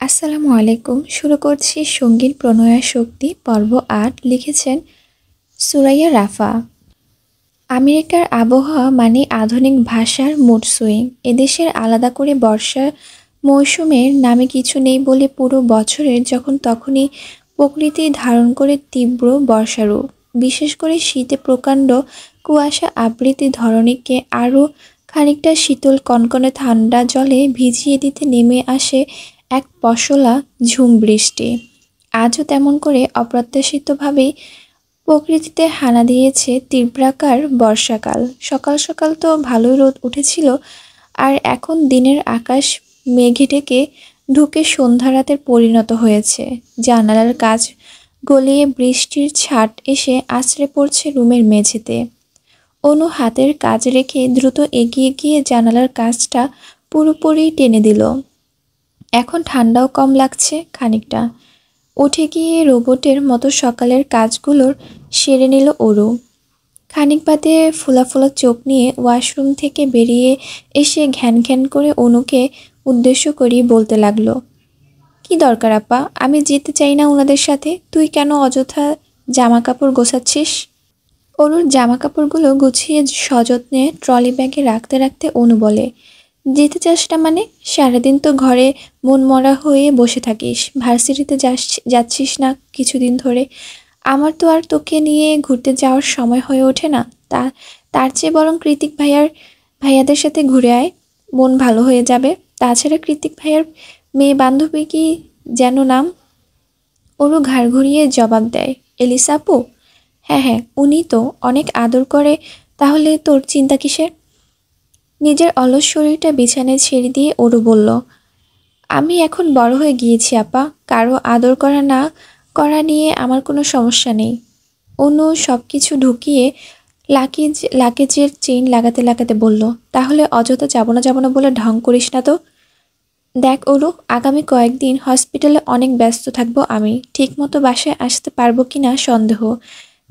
আসসালামু আলাইকুম। শুরু করছি সঙ্গীর প্রণয়ের শক্তি পর্ব ৮। লিখেছেন সুরাইয়া রাফা। আমেরিকার আবহাওয়া মানে আধুনিক ভাষার মুড সুইং। এদেশের আলাদা করে বর্ষা মৌসুমের নামে কিছু নেই বলে পুরো বছরের যখন তখনই প্রকৃতি ধারণ করে তীব্র বর্ষারূপ। বিশেষ করে শীতে প্রকাণ্ড কুয়াশা আবৃত ধরণীকে আরও খানিকটা শীতল কনকনে ঠান্ডা জলে ভিজিয়ে দিতে নেমে আসে এক পশলা ঝুম বৃষ্টি। আজও তেমন করে অপ্রত্যাশিতভাবেই প্রকৃতিতে হানা দিয়েছে তীব্রাকার বর্ষাকাল। সকাল সকাল তো ভালোই রোদ উঠেছিল, আর এখন দিনের আকাশ মেঘে ঢেকে ঢুকে সন্ধ্যা রাতের পরিণত হয়েছে। জানালার কাচ গলিয়ে বৃষ্টির ছাট এসে আছড়ে পড়ছে রুমের মেঝেতে। অনু হাতের কাজ রেখে দ্রুত এগিয়ে গিয়ে জানালার কাচটা পুরোপুরি টেনে দিল। এখন ঠান্ডাও কম লাগছে খানিকটা। উঠে গিয়ে রোবটের মতো সকালের কাজগুলোর সেরে নিল ওরু। খানিক বাদে ফোলা ফোলা চোখ নিয়ে ওয়াশরুম থেকে বেরিয়ে এসে ঘ্যান ঘ্যান করে অনুকে উদ্দেশ্য করিয়ে বলতে লাগলো, কি দরকার আপা? আমি যেতে চাই না ওনাদের সাথে। তুই কেন অযথা জামা কাপড় গোছাচ্ছিস? অনুর জামা কাপড়গুলো গুছিয়ে সযত্নে ট্রলি ব্যাগে রাখতে রাখতে অনু বলে, যেতে চাস না মানে? সারাদিন তো ঘরে মন মরা হয়ে বসে থাকিস, ভার্সিটিতে যাচ্ছিস না কিছুদিন ধরে। আমার তো আর তোকে নিয়ে ঘুরতে যাওয়ার সময় হয়ে ওঠে না। তা তার চেয়ে বরং কৃতিক ভাইয়াদের সাথে ঘুরে আয়, মন ভালো হয়ে যাবে। তাছাড়া কৃতিক ভাইয়ার মেয়ে বান্ধবী কি যেন নাম? ওরও ঘাড় ঘুরিয়ে জবাব দেয়, এলিসা আপু। হ্যাঁ হ্যাঁ, উনি তো অনেক আদর করে। তাহলে তোর চিন্তা কিসের? নিজের অলস শরীরটা বিছানায় ছেড়ে দিয়ে ওরু বলল, আমি এখন বড় হয়ে গিয়েছি আপা, কারো আদর করা না করা নিয়ে আমার কোনো সমস্যা নেই। অনু সব কিছু ঢুকিয়ে লাগেজের চেইন লাগাতে লাগাতে বলল, তাহলে অযথা যাব না বলে ঢং করিস না তো। দেখ ওরু, আগামী কয়েকদিন হসপিটালে অনেক ব্যস্ত থাকবো আমি, ঠিকমতো বাসায় আসতে পারবো কি না সন্দেহ।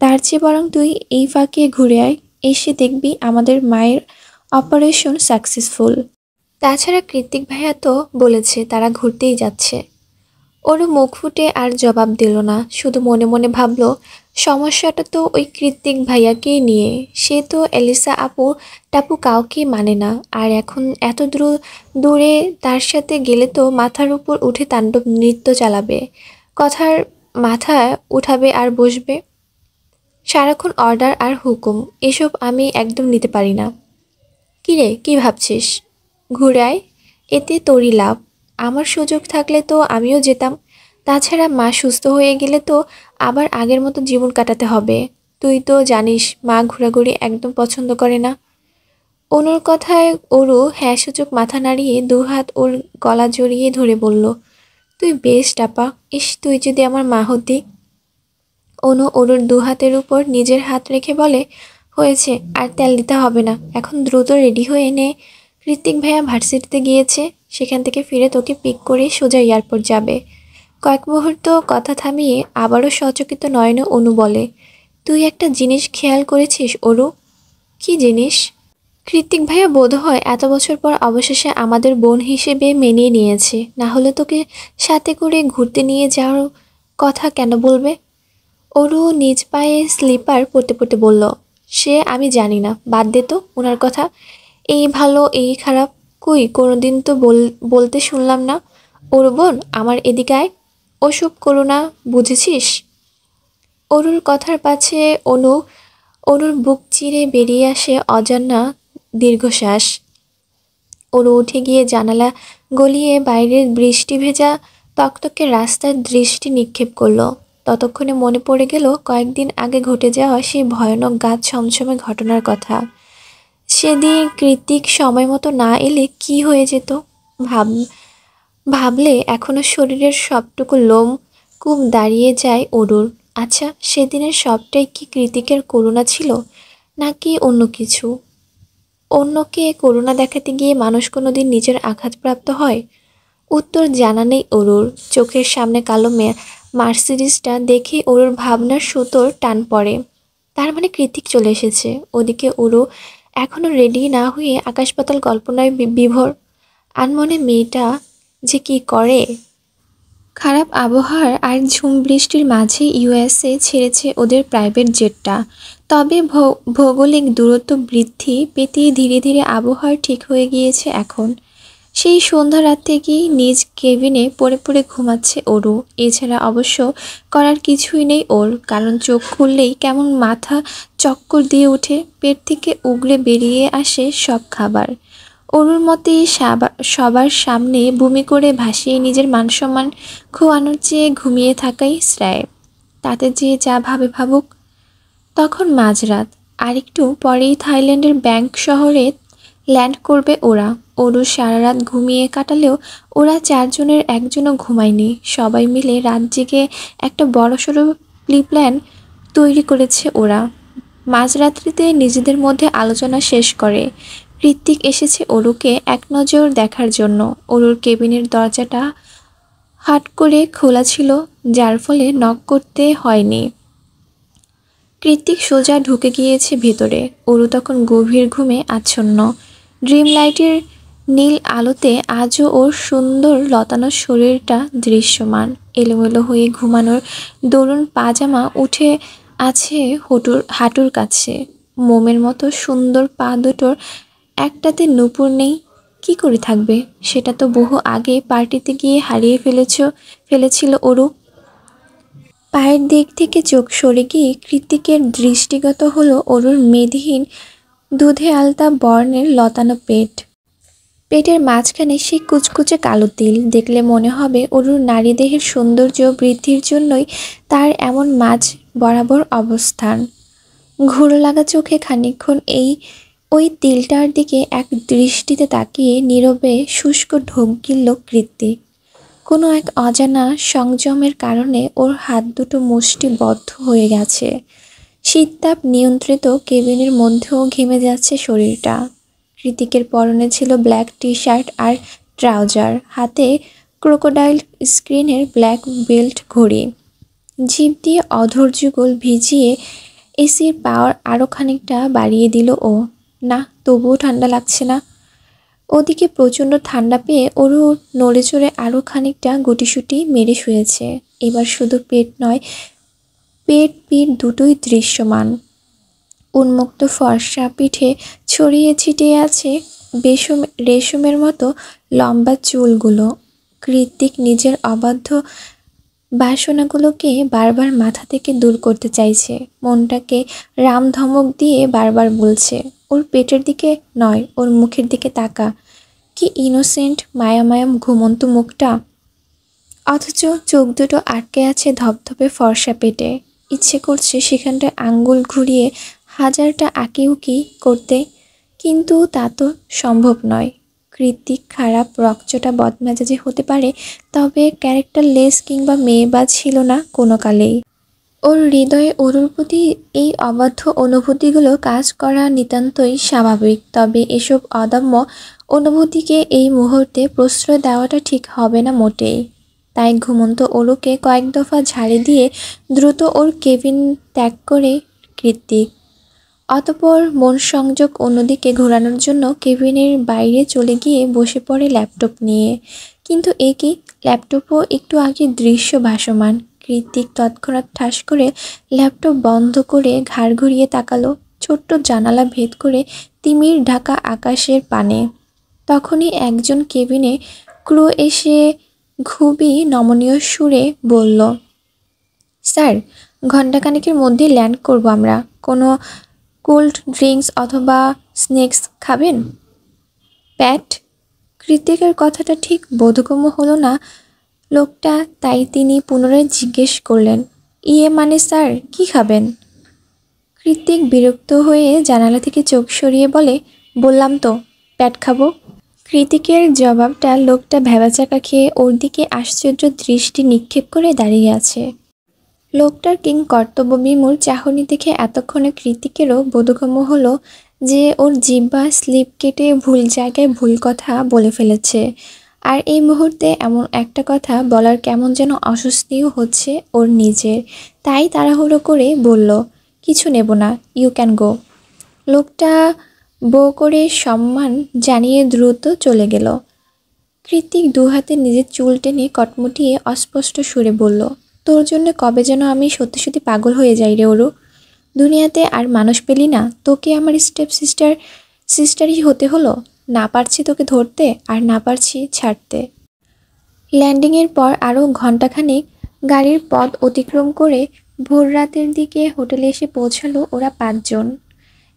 তার চেয়ে বরং তুই এই ফাঁকে ঘুরে আয়, এসে দেখবি আমাদের মায়ের অপারেশন সাকসেসফুল। তাছাড়া কৃতিক ভাইয়া তো বলেছে তারা ঘুরতেই যাচ্ছে। ওরও মুখ ফুটে আর জবাব দিল না, শুধু মনে মনে ভাবল, সমস্যাটা তো ওই কৃতিক ভাইয়াকেই নিয়ে। সে তো এলিসা আপু টাপু কাউকে মানে না, আর এখন এত দূরে তার সাথে গেলে তো মাথার উপর উঠে তাণ্ডব নৃত্য চালাবে, কথার মাথায় উঠাবে আর বসবে। সারাক্ষণ অর্ডার আর হুকুম, এসব আমি একদম নিতে পারি না। কিরে, কি ভাবছিস? ঘুরে আয়, এতে তোরই লাভ। আমার সুযোগ থাকলে তো আমিও যেতাম। তাছাড়া মা সুস্থ হয়ে গেলে তো আবার আগের মতো জীবন কাটাতে হবে। তুই তো জানিস মা ঘোরাঘুরি একদম পছন্দ করে না। অনুর কথায় ওরও হ্যাঁ সূচক মাথা নাড়িয়ে দুহাত ওর গলা জড়িয়ে ধরে বলল, তুই বেস্ট আপা। ইস, তুই যদি আমার মা হতি। অনু ওরুর দুহাতের উপর নিজের হাত রেখে বলে, হয়েছে, আর তেল দিতে হবে না, এখন দ্রুত রেডি হয়ে নে। কৃতিক ভাইয়া ভার্সিটিতে গিয়েছে, সেখান থেকে ফিরে তোকে পিক করে সোজা এয়ারপোর্ট যাবে। কয়েক মুহূর্ত কথা থামিয়ে আবারও সচকিত নয়নে অনু বলে, তুই একটা জিনিস খেয়াল করেছিস ওরু? কি জিনিস? কৃতিক ভাইয়া বোধহয় এত বছর পর অবশেষে আমাদের বোন হিসেবে মেনে নিয়েছে, না হলে তোকে সাথে করে ঘুরতে নিয়ে যাওয়ার কথা কেন বলবে? অরু নিজ পায়ে স্লিপার পরতে পরতে বলল, সে আমি জানি না, বাদ দে তো ওনার কথা। এই ভালো এই খারাপ কই কোনোদিন তো বলতে শুনলাম না। ওর বোন, আমার এদিকে আয়। ওসব করো না, বুঝেছিস? অরুর কথার পাছে অনুর বুক চিরে বেরিয়ে আসে অজানা দীর্ঘশ্বাস। ওরু উঠে গিয়ে জানালা গলিয়ে বাইরের বৃষ্টি ভেজা তকতকে রাস্তার দৃষ্টি নিক্ষেপ করলো। ততক্ষণে মনে পড়ে গেল কয়েকদিন আগে ঘটে যাওয়া সেই ভয়ানক গাছ ছমছমে ঘটনার কথা। সেদিন কৃতিক সময় মতো না এলে কি হয়ে যেত। ভাব ভাবলে এখনো শরীরের সবটুকু লোম কূপ দাঁড়িয়ে যায় অরুর। আচ্ছা, সেদিনের সবটাই কি কৃতিকের করুণা ছিল, নাকি অন্য কিছু? অন্যকে করুণা দেখাতে গিয়ে মানুষ কোনোদিন নিজের আঘাতপ্রাপ্ত হয়? উত্তর জানা নেই অরুর। চোখের সামনে কালো মার্সিডিসটা দেখে অরুর ভাবনার সুতোর টান পড়ে। তার মানে কৃতিক চলে এসেছে। ওদিকে অরু এখনো রেডি না হয়ে আকাশ পাতাল কল্পনায় বিভোর। আনমনে মেয়েটা যে কি করে। খারাপ আবহাওয়ার আর ঝুম বৃষ্টির মাঝে ইউএসএ ছেড়েছে ওদের প্রাইভেট জেটটা। তবে ভৌগোলিক দূরত্ব বৃদ্ধি পেতে ধীরে ধীরে আবহাওয়া ঠিক হয়ে গিয়েছে এখন। সেই সন্ধ্যা রাত থেকেই নিজ কেবিনে পড়ে পড়ে ঘুমাচ্ছে অরু। এছাড়া অবশ্য করার কিছুই নেই ওর, কারণ চোখ খুললেই কেমন মাথা চক্কর দিয়ে ওঠে, পেট থেকে উগড়ে বেরিয়ে আসে সব খাবার। অরুর মতে সবার সামনে বমি করে ভাসিয়ে নিজের মানসম্মান খোয়ানোর চেয়ে ঘুমিয়ে থাকাই শ্রেয়। তাতে যে যা ভাবে ভাবুক। তখন মাঝরাত, আর একটু পরেই থাইল্যান্ডের ব্যাংক শহরে ল্যান্ড করবে ওরা। অরু সারা রাত ঘুমিয়ে কাটালেও ওরা চারজনের একজনও ঘুমায়নি। সবাই মিলে রাত জেগে একটা বড়সড় প্ল্যান তৈরি করেছে ওরা। মাঝরাত্রিতে নিজেদের মধ্যে আলোচনা শেষ করে ঋত্বিক এসেছে অরুকে এক নজর দেখার জন্য। অরুর কেবিনের দরজাটা হাট করে খোলা ছিল, যার ফলে নক করতে হয়নি। ঋত্বিক সোজা ঢুকে গিয়েছে ভেতরে। অরু তখন গভীর ঘুমে আচ্ছন্ন। ড্রিম লাইটের নীল আলোতে আজও ওর সুন্দর লতানো শরীরটা দৃশ্যমান। এলোমেলো হয়ে ঘুমানোর দরুন পাজামা উঠে আছে হাঁটুর কাছে। মোমের মতো সুন্দর পা দুটোর একটাতে নূপুর নেই। কি করে থাকবে? সেটা তো বহু আগে পার্টিতে গিয়ে হারিয়ে ফেলেছিল অরু। পায়ের দিক থেকে চোখ সরে গিয়ে কৃত্তিকের দৃষ্টিগত হলো অরুর মেদহীন দুধে আলতা বর্ণের লতানো পেট। পেটের মাঝখানে সেই কুচকুচে কালো তিল দেখলে মনে হবে অরুর নারীদেহের সৌন্দর্য বৃদ্ধির জন্যই তার এমন মাঝ বরাবর অবস্থান। ঘুরো লাগা চোখে খানিকক্ষণ ওই তিলটার দিকে এক দৃষ্টিতে তাকিয়ে নীরবে শুষ্ক ঢোক গিলল কৃত্তিক। কোনো এক অজানা সংযমের কারণে ওর হাত দুটো মুষ্টিবদ্ধ হয়ে গেছে। শীততাপ নিয়ন্ত্রিত কেবিনের মধ্যেও ঘেমে যাচ্ছে শরীরটা। কৃতিকের পরনে ছিল ব্ল্যাক টি শার্ট আর ট্রাউজার, হাতে ক্রোকোডাইল স্ক্রিনের ব্ল্যাক বেল্ট ঘড়ি। জিভ দিয়ে অধর যুগল ভিজিয়ে এসির পাওয়ার আরও খানিকটা বাড়িয়ে দিল ও। না, তবুও ঠান্ডা লাগছে না। ওদিকে প্রচণ্ড ঠান্ডা পেয়ে ওরও নড়ে চড়ে আরও খানিকটা গুটিসুটি মেরে শুয়েছে। এবার শুধু পেট নয়, পেট পিঠ দুটোই দৃশ্যমান। উন্মুক্ত ফর্সা পিঠে ছড়িয়ে ছিটিয়ে আছে রেশমের মতো লম্বা চুলগুলো। কৃত্তিক নিজের অবাধ্য বাসনাগুলোকে বারবার মাথা থেকে দূর করতে চাইছে। মনটাকে রামধমক দিয়ে বারবার বলছে, ওর পেটের দিকে নয়, ওর মুখের দিকে তাকা। কি ইনোসেন্ট মায়ামায়াম ঘুমন্ত মুখটা, অথচ চোখ দুটো আটকে আছে ধপধপে ফর্সা পেটে। ইচ্ছে করছে সেখানটায় আঙ্গুল ঘুরিয়ে হাজারটা আঁকিউকি করতে, কিন্তু তা তো সম্ভব নয়। কৃত্তিক খারাপ রকচটা বদমেজাজি হতে পারে, তবে ক্যারেক্টারলেস কিংবা মেয়েবাজ ছিল না কোনো কালেই। ওর হৃদয়ে অরুর প্রতি এই অবাধ্য অনুভূতিগুলো কাজ করা নিতান্তই স্বাভাবিক। তবে এসব অদম্য অনুভূতিকে এই মুহূর্তে প্রশ্রয় দেওয়াটা ঠিক হবে না মোটেই। তাই ঘুমন্ত অরুকে কয়েক দফা ঝাড়ি দিয়ে দ্রুত ওর কেবিন ত্যাগ করে কৃত্তিক। অতঃপর মন সংযোগ অন্যদিকে ঘোরানোর জন্য কেবিনের বাইরে চলে গিয়ে বসে পড়ে ল্যাপটপ নিয়ে। কিন্তু এ কি, ল্যাপটপও একটু আগে দৃশ্য ভাসমান। কৃত্তিক তৎক্ষণাৎ ঠাস করে ল্যাপটপ বন্ধ করে ঘাড় ঘুরিয়ে তাকালো ছোট্ট জানালা ভেদ করে তিমির ঢাকা আকাশের পানে। তখনই একজন কেবিনে ক্রু এসে খুবই নমনীয় সুরে বলল, স্যার, ঘণ্টাখানেকের মধ্যে ল্যান্ড করব আমরা। কোনো কোল্ড ড্রিঙ্কস অথবা স্ন্যাক্স খাবেন? প্যাট? কৃতিকের কথাটা ঠিক বোধগম্য হলো না লোকটা, তাই তিনি পুনরায় জিজ্ঞেস করলেন, ইয়ে মানে স্যার, কি খাবেন? কৃতিক বিরক্ত হয়ে জানালা থেকে চোখ সরিয়ে বলে, বললাম তো, প্যাট খাবো। কৃতিকের জবাবটা লোকটা ভ্যাবাচাকা খেয়ে ওর দিকে আশ্চর্য দৃষ্টি নিক্ষেপ করে দাঁড়িয়ে আছে। লোকটার কর্তব্যবিমূঢ় চাহনি দেখে এতক্ষণে কৃতিকেরও বোধগম্য হলো যে ওর জিহ্বা স্লিপ কেটে ভুল জায়গায় ভুল কথা বলে ফেলেছে। আর এই মুহূর্তে এমন একটা কথা বলার কেমন যেন অস্বস্তিও হচ্ছে ওর নিজের। তাই তাড়াহুড়ো করে বলল, কিছু নেব না, ইউ ক্যান গো। লোকটা বো করে সম্মান জানিয়ে দ্রুত চলে গেল। কৃতিক দু হাতে নিজের চুল টেনে কটমটিয়ে অস্পষ্ট সুরে বলল, তোর জন্য কবে যেন আমি সত্যি সত্যি পাগল হয়ে যাই রে অরু। দুনিয়াতে আর মানুষ পেলি না, তোকে আমার সিস্টারই হতে হলো। না পারছি তোকে ধরতে, আর না পারছি ছাড়তে। ল্যান্ডিংয়ের পর আরও ঘণ্টাখানেক গাড়ির পথ অতিক্রম করে ভোর রাতের দিকে হোটেলে এসে পৌঁছালো ওরা 5 জন।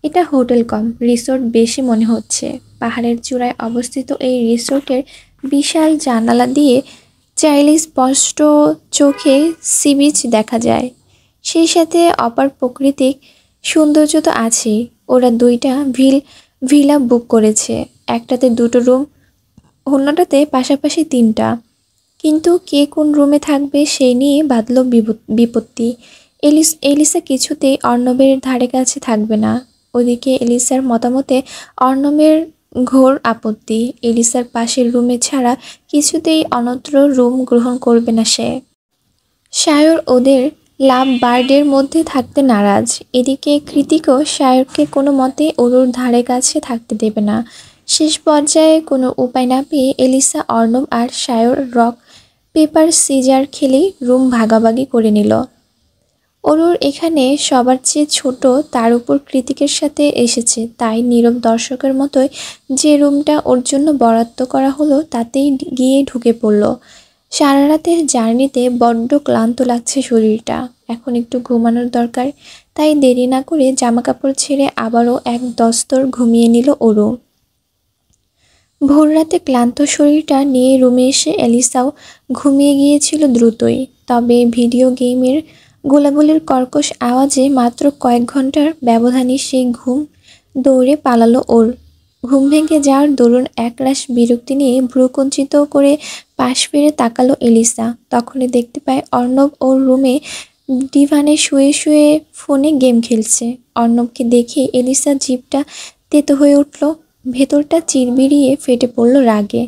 এটা হোটেল কম রিসোর্ট বেশি মনে হচ্ছে। পাহাড়ের চূড়ায় অবস্থিত এই রিসোর্টের বিশাল জানালা দিয়ে চাইলে স্পষ্ট চোখে সি বিচ দেখা যায়। সেই সাথে অপার প্রাকৃতিক সৌন্দর্য তো আছেই। ওরা 2টা ভিলা বুক করেছে, একটাতে 2টো রুম, অন্যটাতে পাশাপাশি 3টা। কিন্তু কে কোন রুমে থাকবে সেই নিয়ে বাঁধল বিপত্তি। এলিসা কিছুতেই অর্ণবের ধারে কাছে থাকবে না। ওদিকে এলিসার মতামতে অর্ণবের ঘোর আপত্তি। এলিসার পাশের রুমে ছাড়া কিছুতেই অন্যত্র রুম গ্রহণ করবে না সে। সায়র ওদের লাভ বার্ডের মধ্যে থাকতে নারাজ। এদিকে কৃতিকও সায়রকে কোনো মতে অরুর ধারে কাছে থাকতে দেবে না। শেষ পর্যায়ে কোনো উপায় না পেয়ে এলিসা, অর্ণব আর সায়র রক পেপার সিজার খেলেই রুম ভাগাভাগি করে নিল। অরুর এখানে সবার চেয়ে ছোট, তার উপর কৃতিকের সাথে এসেছে, তাই নীরব দর্শকের মতোই যে রুমটা ওর জন্য বরাদ্দ করা হলো তাতেই গিয়ে ঢুকে পড়ল। সারা রাতের জার্নিতে বড্ড ক্লান্ত লাগছে শরীরটা, এখন একটু ঘুমানোর দরকার। তাই দেরি না করে জামাকাপড় ছেড়ে আবারও এক দস্তর ঘুমিয়ে নিল অরু। ভোর রাতে ক্লান্ত শরীরটা নিয়ে রুমে এসে এলিসাও ঘুমিয়ে গিয়েছিল দ্রুতই। তবে ভিডিও গেমের গোলাগুলির কর্কশ আওয়াজে মাত্র কয়েক ঘন্টার ব্যবধানে সেই ঘুম দৌড়ে পালালো ওর। ঘুম ভেঙে যাওয়ার দরুন একরাশ বিরক্তি নিয়ে ভ্রুকুঞ্চিত করে পাশ ফিরে তাকালো এলিসা। তখনই দেখতে পায় অর্ণব ওর রুমে ডিভানে শুয়ে শুয়ে ফোনে গেম খেলছে। অর্ণবকে দেখে এলিসা জিভটা তেতো হয়ে উঠল, ভেতরটা চিরবিড়িয়ে ফেটে পড়ল রাগে।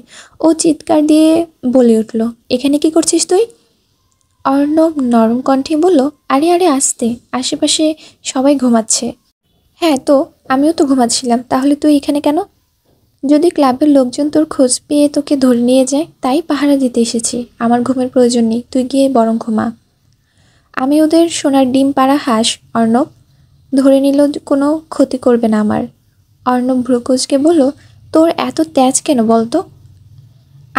ও চিৎকার দিয়ে বলে উঠল, এখানে কি করছিস তুই? অর্ণব নরম কণ্ঠে বলল, আরে আরে আস্তে, আশেপাশে সবাই ঘুমাচ্ছে। হ্যাঁ তো, আমিও তো ঘুমাচ্ছিলাম, তাহলে তুই এখানে কেন? যদি ক্লাবের লোকজন তোর খোঁজ পেয়ে তোকে ধরে নিয়ে যায়, তাই পাহারা দিতে এসেছি। আমার ঘুমের প্রয়োজন নেই, তুই গিয়ে বরং ঘুমা। আমি ওদের সোনার ডিম পাড়া হাঁস অর্ণব, ধরে নিল কোনো ক্ষতি করবে না আমার। অর্ণব ভ্রুকুচকে বলল, তোর এত তেজ কেন বলতো?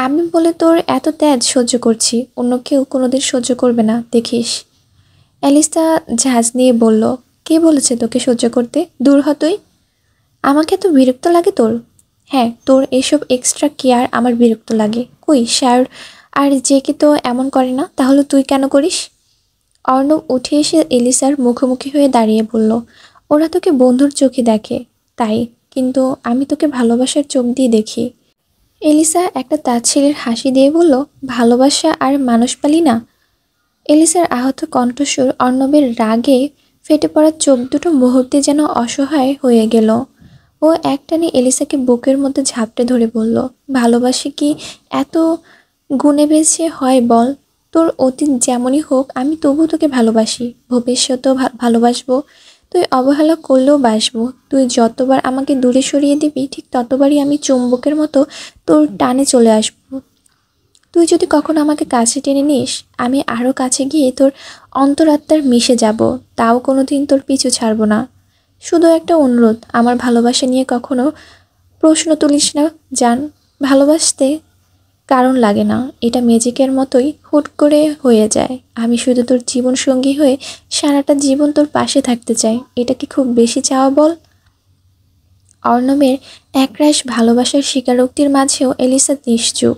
আমি বলে তোর এত তেজ সহ্য করছি, অন্য কেউ কোনোদিন সহ্য করবে না দেখিস। অ্যালিসা ঝাঁজ নিয়ে বলল, কে বলেছে তোকে সহ্য করতে? দূর হ তুই। আমাকে এত বিরক্ত লাগে তোর? হ্যাঁ, তোর এসব এক্সট্রা কেয়ার আমার বিরক্ত লাগে। কই স্যার আর যে কি তো এমন করে না, তাহলে তুই কেন করিস? অর্ণব উঠে এসে এলিসার মুখোমুখি হয়ে দাঁড়িয়ে বলল, ওরা তোকে বন্ধুর চোখে দেখে তাই, কিন্তু আমি তোকে ভালোবাসার চোখ দিয়ে দেখি। এলিসা একটা তাচ্ছিলের হাসি দিয়ে বলল, ভালোবাসা আর মানুষ পালি না? এলিসার আহত কণ্ঠস্বর অর্ণবের রাগে ফেটে পড়া চোখ দুটো মুহূর্তে যেন অসহায় হয়ে গেল। ও একটানে এলিসাকে বুকের মধ্যে ঝাপটে ধরে বলল, ভালোবাসি কি এত গুণে বেছে হয় বল? তোর অতীত যেমনই হোক, আমি তবু তোকে ভালোবাসি, ভবিষ্যতেও ভালোবাসবো। তুই অবহেলা করলেও বাসবো। তুই যতবার আমাকে দূরে সরিয়ে দিবি, ঠিক ততবারই আমি চুম্বকের মতো তোর টানে চলে আসবো। তুই যদি কখনো আমাকে কাছে টেনে নিস, আমি আরও কাছে গিয়ে তোর অন্তরাত্মার মিশে যাব, তাও কোনোদিন তোর পিছু ছাড়বো না। শুধু একটা অনুরোধ, আমার ভালোবাসা নিয়ে কখনো প্রশ্ন তুলিস না জান। ভালোবাসতে কারণ লাগে না, এটা ম্যাজিকের মতোই হুট করে হয়ে যায়। আমি শুধু তোর জীবন সঙ্গী হয়ে সারাটা জীবন তোর পাশে থাকতে চাই। এটা কি খুব বেশি চাওয়া বল? অর্ণবের একরাশ ভালোবাসার স্বীকারোক্তির মাঝেও এলিসা নিশ্চুপ।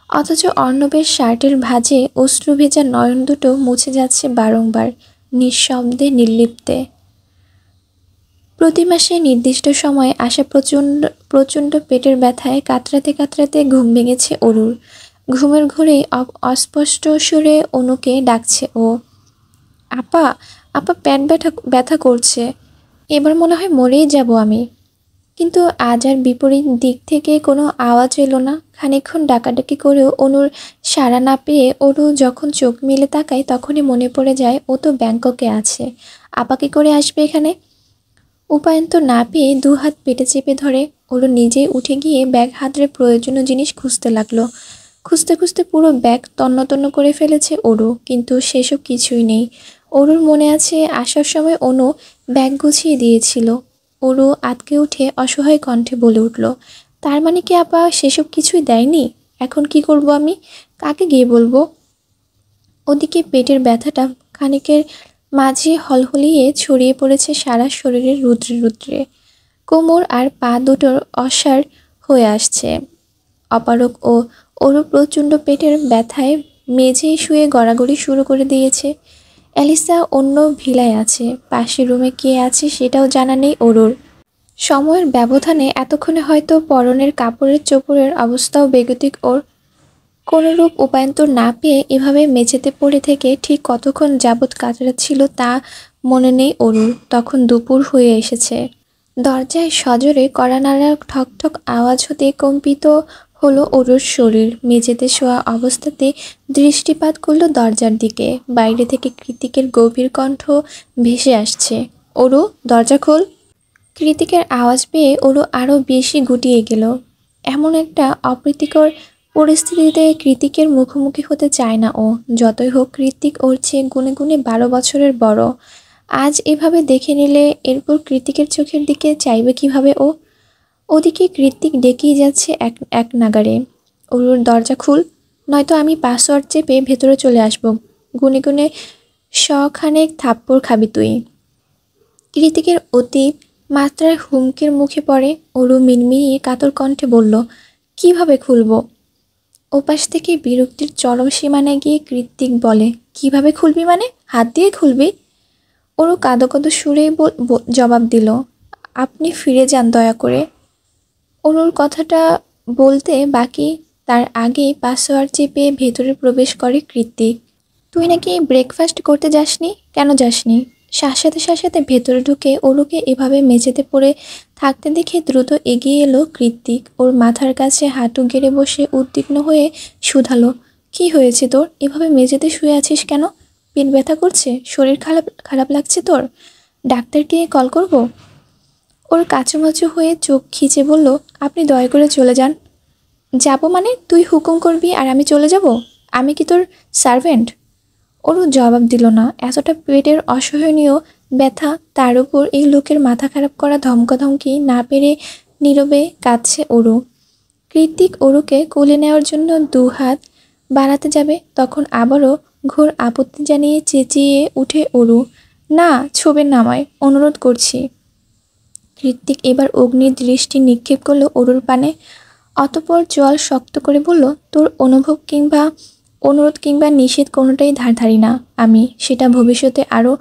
অথচ অর্ণবের শার্টের ভাঁজে অশ্রু ভেজা নয়ন দুটো মুছে যাচ্ছে বারংবার, নিঃশব্দে নির্লিপ্তে। প্রতি মাসে নির্দিষ্ট সময়ে আসা প্রচণ্ড প্রচণ্ড পেটের ব্যথায় কাতরাতে কাতরাতে ঘুম ভেঙেছে অরুর। ঘুমের ঘোরেই অস্পষ্ট সুরে অনুকে ডাকছে ও, আপা, আপা পেট ব্যথা ব্যথা করছে, এবার মনে হয় মরেই যাব আমি। কিন্তু আজ আর বিপরীত দিক থেকে কোনো আওয়াজ এলো না। খানিকক্ষণ ডাকাডাকি করেও অনুর সাড়া না পেয়ে অরু যখন চোখ মেলে তাকায়, তখনই মনে পড়ে যায় ও তো ব্যাংককে আছে, আপা কি করে আসবে এখানে? উপায়ন্ত না পেয়ে 2 হাত পেটে চেপে ধরে ওরু নিজেই উঠে গিয়ে ব্যাগ হাতড়ে প্রয়োজনীয় জিনিস খুঁজতে লাগলো। খুঁজতে খুঁজতে পুরো ব্যাগ তন্ন তন্ন করে ফেলেছে ওরু, কিন্তু সেসব কিছুই নেই। ওরুর মনে আছে আসার সময় অনু ব্যাগ গুছিয়ে দিয়েছিল। ওরু আঁতকে উঠে অসহায় কণ্ঠে বলে উঠল, তার মানে কি আপা সেসব কিছুই দেয়নি? এখন কি করব আমি? কাকে গিয়ে বলবো? ওদিকে পেটের ব্যথাটা খানিকের মাঝে হলহলিয়ে ছড়িয়ে পড়েছে সারা শরীরের রুদ্রে রুদ্রে। কোমর আর পা দুটোর অসাড় হয়ে আসছে। অপারক ও ওরু প্রচণ্ড পেটের ব্যথায় মেঝেই শুয়ে গড়াগড়ি শুরু করে দিয়েছে। অ্যালিসা অন্য ভিলায় আছে, পাশের রুমে কে আছে সেটাও জানা নেই ওরুর। সময়ের ব্যবধানে এতক্ষণে হয়তো পরনের কাপড়ের চোপড়ের অবস্থাও বেগতিক ওর। কোনরূপ উপায়ন্তর না পেয়ে এভাবে মেঝেতে পড়ে থেকে ঠিক কতক্ষণ যাবৎ কাটাচ্ছিল তা মনে নেই ওরুর। তখন দুপুর হয়ে এসেছে। দরজায় সজোরে কড়া নাড়ার ঠক ঠক আওয়াজ হতে কম্পিত হলো ওরুর শরীর। মেঝেতে শোয়া অবস্থাতে দৃষ্টিপাত করলো দরজার দিকে। বাইরে থেকে কৃতিকের গভীর কণ্ঠ ভেসে আসছে, ওরু দরজা খোল। কৃতিকের আওয়াজ পেয়ে ওরু আরও বেশি গুটিয়ে গেল। এমন একটা অপ্রীতিকর পরিস্থিতিতে কৃতিকের মুখোমুখি হতে চায় না ও। যতই হোক কৃতিক ওর চেয়ে গুনে গুনে 12 বছরের বড়। আজ এভাবে দেখে নিলে এরপর কৃতিকের চোখের দিকে চাইবে কিভাবে ও? ওদিকে কৃতিক ডেকেই যাচ্ছে এক এক নাগাড়ে, ওর দরজা খুল, নয়তো আমি পাসওয়ার্ড চেপে ভেতরে চলে আসবো। গুনে গুনে শখানেক থাপ্পড় খাবি তুই। কৃতিকের অতি মাত্রায় হুমকির মুখে পড়ে ওরু মিনমিনিয়ে কাতর কণ্ঠে বলল, কিভাবে খুলবো? ওপাশ থেকে বিরক্তির চরম সীমানায় গিয়ে কৃতিক বলে, কিভাবে খুলবি মানে? হাত দিয়ে খুলবি? ওরও কাঁদো কাঁদো সুরেই জবাব দিল, আপনি ফিরে যান দয়া করে। ওরুর কথাটা বলতে বাকি তার আগেই পাসওয়ার্ড চেপে ভেতরে প্রবেশ করে কৃতিক। তুই নাকি ব্রেকফাস্ট করতে যাসনি? কেন যাসনি? শাসাতে ভেতরে ঢুকে ওরুকে এভাবে মেঝেতে পড়ে থাকতে দেখে দ্রুত এগিয়ে এলো কৃতিক। ওর মাথার কাছে হাঁটু গেড়ে বসে উদ্বিগ্ন হয়ে শুধালো, কি হয়েছে তোর? এভাবে মেঝেতে শুয়ে আছিস কেন? পেট ব্যথা করছে? শরীর খারাপ খারাপ লাগছে তোর? ডাক্তারকে কল করব? ওর কাচুমাচু হয়ে চোখ খিচে বলল, আপনি দয়া করে চলে যান। যাব মানে? তুই হুকুম করবি আর আমি চলে যাব? আমি কি তোর সার্ভেন্ট? ওরও জবাব দিল না। এতটা পেটের অসহনীয় ব্যথা, তার উপর এই লোকের মাথা খারাপ করা ধমকাধমকি না পেরে নীরবে কাঁদছে ওরু। কৃতিক ওরুকে কোলে নেওয়ার জন্য 2 হাত বাড়াতে যাবে, তখন আবারও ঘোর আপত্তি জানিয়ে চেঁচিয়ে উঠে ওরু, না ছোবেন না আমায়, অনুরোধ করছি। কৃতিক এবার অগ্নি দৃষ্টি নিক্ষেপ করলো ওরুর পানে, অতঃপর জল শক্ত করে বলল, তোর অনুরোধ কিংবা নিষেধ কোনোটাই ধারি না আমি, সেটা ভবিষ্যতে আরও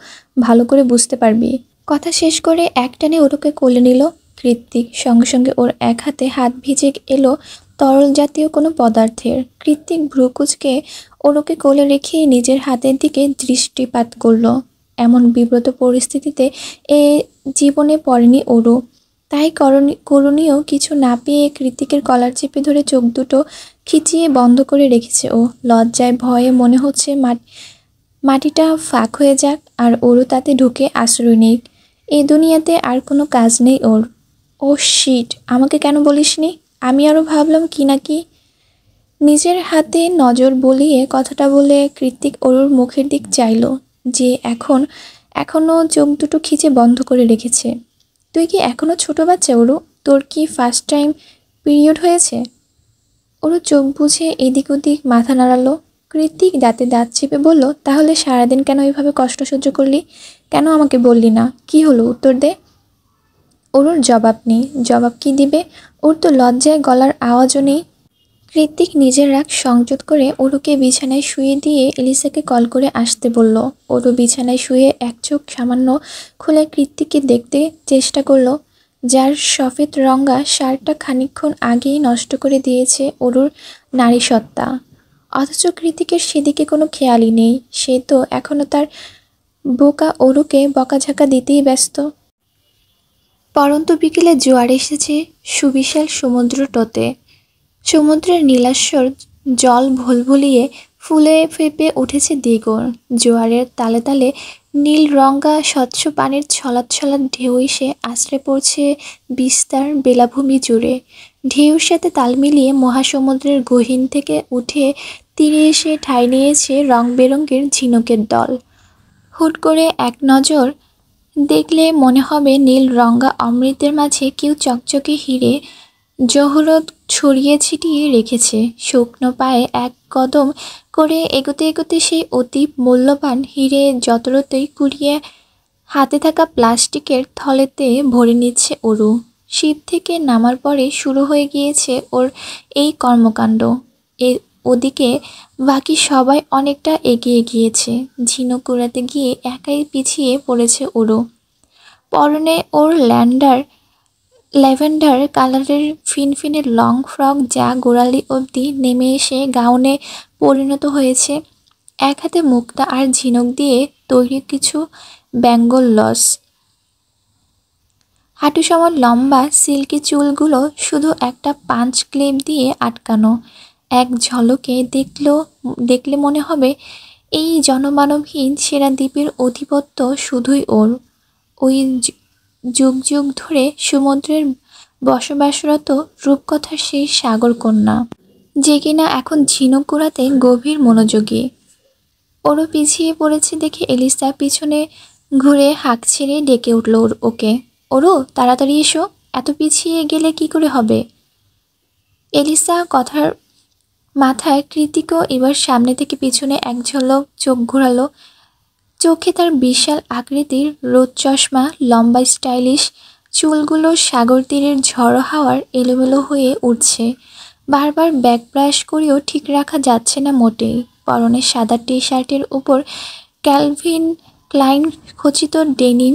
ভালো করে বুঝতে পারবি। কথা শেষ করে একটানে ওরুকে কোলে নিল কৃতিক। সঙ্গে সঙ্গে ওর এক হাতে হাত ভিজে এলো তরল জাতীয় কোনো পদার্থের। কৃতিক ভ্রুকুচকে ওরুকে কোলে রেখে নিজের হাতের দিকে দৃষ্টিপাত করল। এমন বিব্রত পরিস্থিতিতে এ জীবনে পড়েনি ওরু। তাই করণীয় কিছু না পেয়ে কৃতিকের কলার চেপে ধরে চোখ দুটো খিচিয়ে বন্ধ করে রেখেছে ও। লজ্জায় ভয়ে মনে হচ্ছে মাটিটা ফাঁক হয়ে যাক আর ওরও তাতে ঢুকে আশ্রয় নেই। এই দুনিয়াতে আর কোনো কাজ নেই ওর। ও শিট, আমাকে কেন বলিসনি? আমি আরও ভাবলাম কি না কি। নিজের হাতে নজর বলিয়ে কথাটা বলে কৃতিক ওরুর মুখের দিক চাইল, যে এখনও চোখ দুটো খিচে বন্ধ করে রেখেছে। তুই কি এখনও ছোট বাচ্চা ওরু? তোর কি ফার্স্ট টাইম পিরিয়ড হয়েছে? ওরু চোখ বুঝে এদিক ওদিক মাথা নাড়ালো। কৃতিক দাঁতে দাঁত চেপে বলল, তাহলে সারাদিন কেন এইভাবে কষ্ট সহ্য করলি? কেন আমাকে বললি না? কি হলো উত্তর দে। ওরুর জবাব নেই। জবাব কি দিবে? ওর তো লজ্জায় গলার আওয়াজও নেই। কৃতিক নিজের রাগ সংযত করে ওরুকে বিছানায় শুয়ে দিয়ে এলিসাকে কল করে আসতে বলল। ওরু বিছানায় শুয়ে এক চোখ সামান্য খুলে কৃতিককে দেখতে চেষ্টা করলো, যার সফেদ রঙা শার্টটা খানিকক্ষণ আগেই নষ্ট করে দিয়েছে ওরুর নারীসত্তা। অথচ কৃতিকের সেদিকে কোনো খেয়ালই নেই। সে তো এখনও তার বোকা ওরুকে বকাঝাকা দিতেই ব্যস্ত। পরন্ত বিকেলে জোয়ার এসেছে সুবিশাল সমুদ্র তটে। সমুদ্রের নীলাশ্বর জল ভুলভুলিয়ে ফুলে ফেঁপে উঠেছে দিগর, জোয়ারের তালে তালে নীল রঙা স্বচ্ছ পানির ছলাৎ ছলাৎ ঢেউ এসে আছড়ে পড়ছে বিস্তার বেলাভূমি জুড়ে। ঢেউর সাথে তাল মিলিয়ে মহাসমুদ্রের গহীন থেকে উঠে তীরে এসে ঠাঁই নিয়েছে রং বেরঙের ঝিনুকের দল। হুট করে এক নজর দেখলে মনে হবে নীল রঙা অমৃতের মাঝে কেউ চকচকে হিরে জহরত ছড়িয়ে ছিটিয়ে রেখেছে। শুকনো পায়ে এক কদম করে এগোতে এগোতে সেই অতি মূল্যবান হিরে যতরতই কুড়িয়ে হাতে থাকা প্লাস্টিকের থলেতে ভরে নিচ্ছে অরু। শিপ থেকে নামার পরে শুরু হয়ে গিয়েছে ওর এই কর্মকাণ্ড। ওদিকে বাকি সবাই অনেকটা এগিয়ে গিয়েছে। ঝিনুক কুড়াতে গিয়ে একাই পিছিয়ে পড়েছে অরু। পরনে ওর ল্যাভেন্ডার কালারের ফিনফিনে লং ফ্রক, যা গোড়ালি অবধি নেমে এসে গাউনে পরিণত হয়েছে। এক হাতে মুক্তা আর ঝিনুক দিয়ে তৈরি কিছু বেঙ্গল লস। হাঁটু সমান লম্বা সিল্কি চুলগুলো শুধু একটা পাঞ্চ ক্লিপ দিয়ে আটকানো। এক ঝলকে দেখলে মনে হবে এই জনমানবহীন সেরা দ্বীপের আধিপত্য শুধুই ওর। ওই যুগ যুগ ধরে সমুদ্রের বসবাসরত রূপকথার সেই সাগরকন্যা, যে কিনা এখন ঝিনুক কুড়াতে গভীর মনোযোগী। ওরও পিছিয়ে পড়েছে দেখে এলিসা পিছনে ঘুরে হাঁক ছেড়ে ডেকে উঠল ওকে, ওরও তাড়াতাড়ি এসো, এত পিছিয়ে গেলে কি করে হবে। এলিসা কথার মাথায় কৃতিকও এবার সামনে থেকে পিছনে এক ঝলক চোখ ঘোরালো। চোখে তার বিশাল আকৃতির রোদ চশমা, লম্বা স্টাইলিশ চুলগুলো সাগর তীরের ঝড়ো হাওয়ার এলোমেলো হয়ে উঠছে। বারবার ব্যাক ব্রাশ করেও ঠিক রাখা যাচ্ছে না মোটেই। পরনে সাদা টি শার্টের উপর ক্যালভিন ক্লাইন খচিত ডেনিম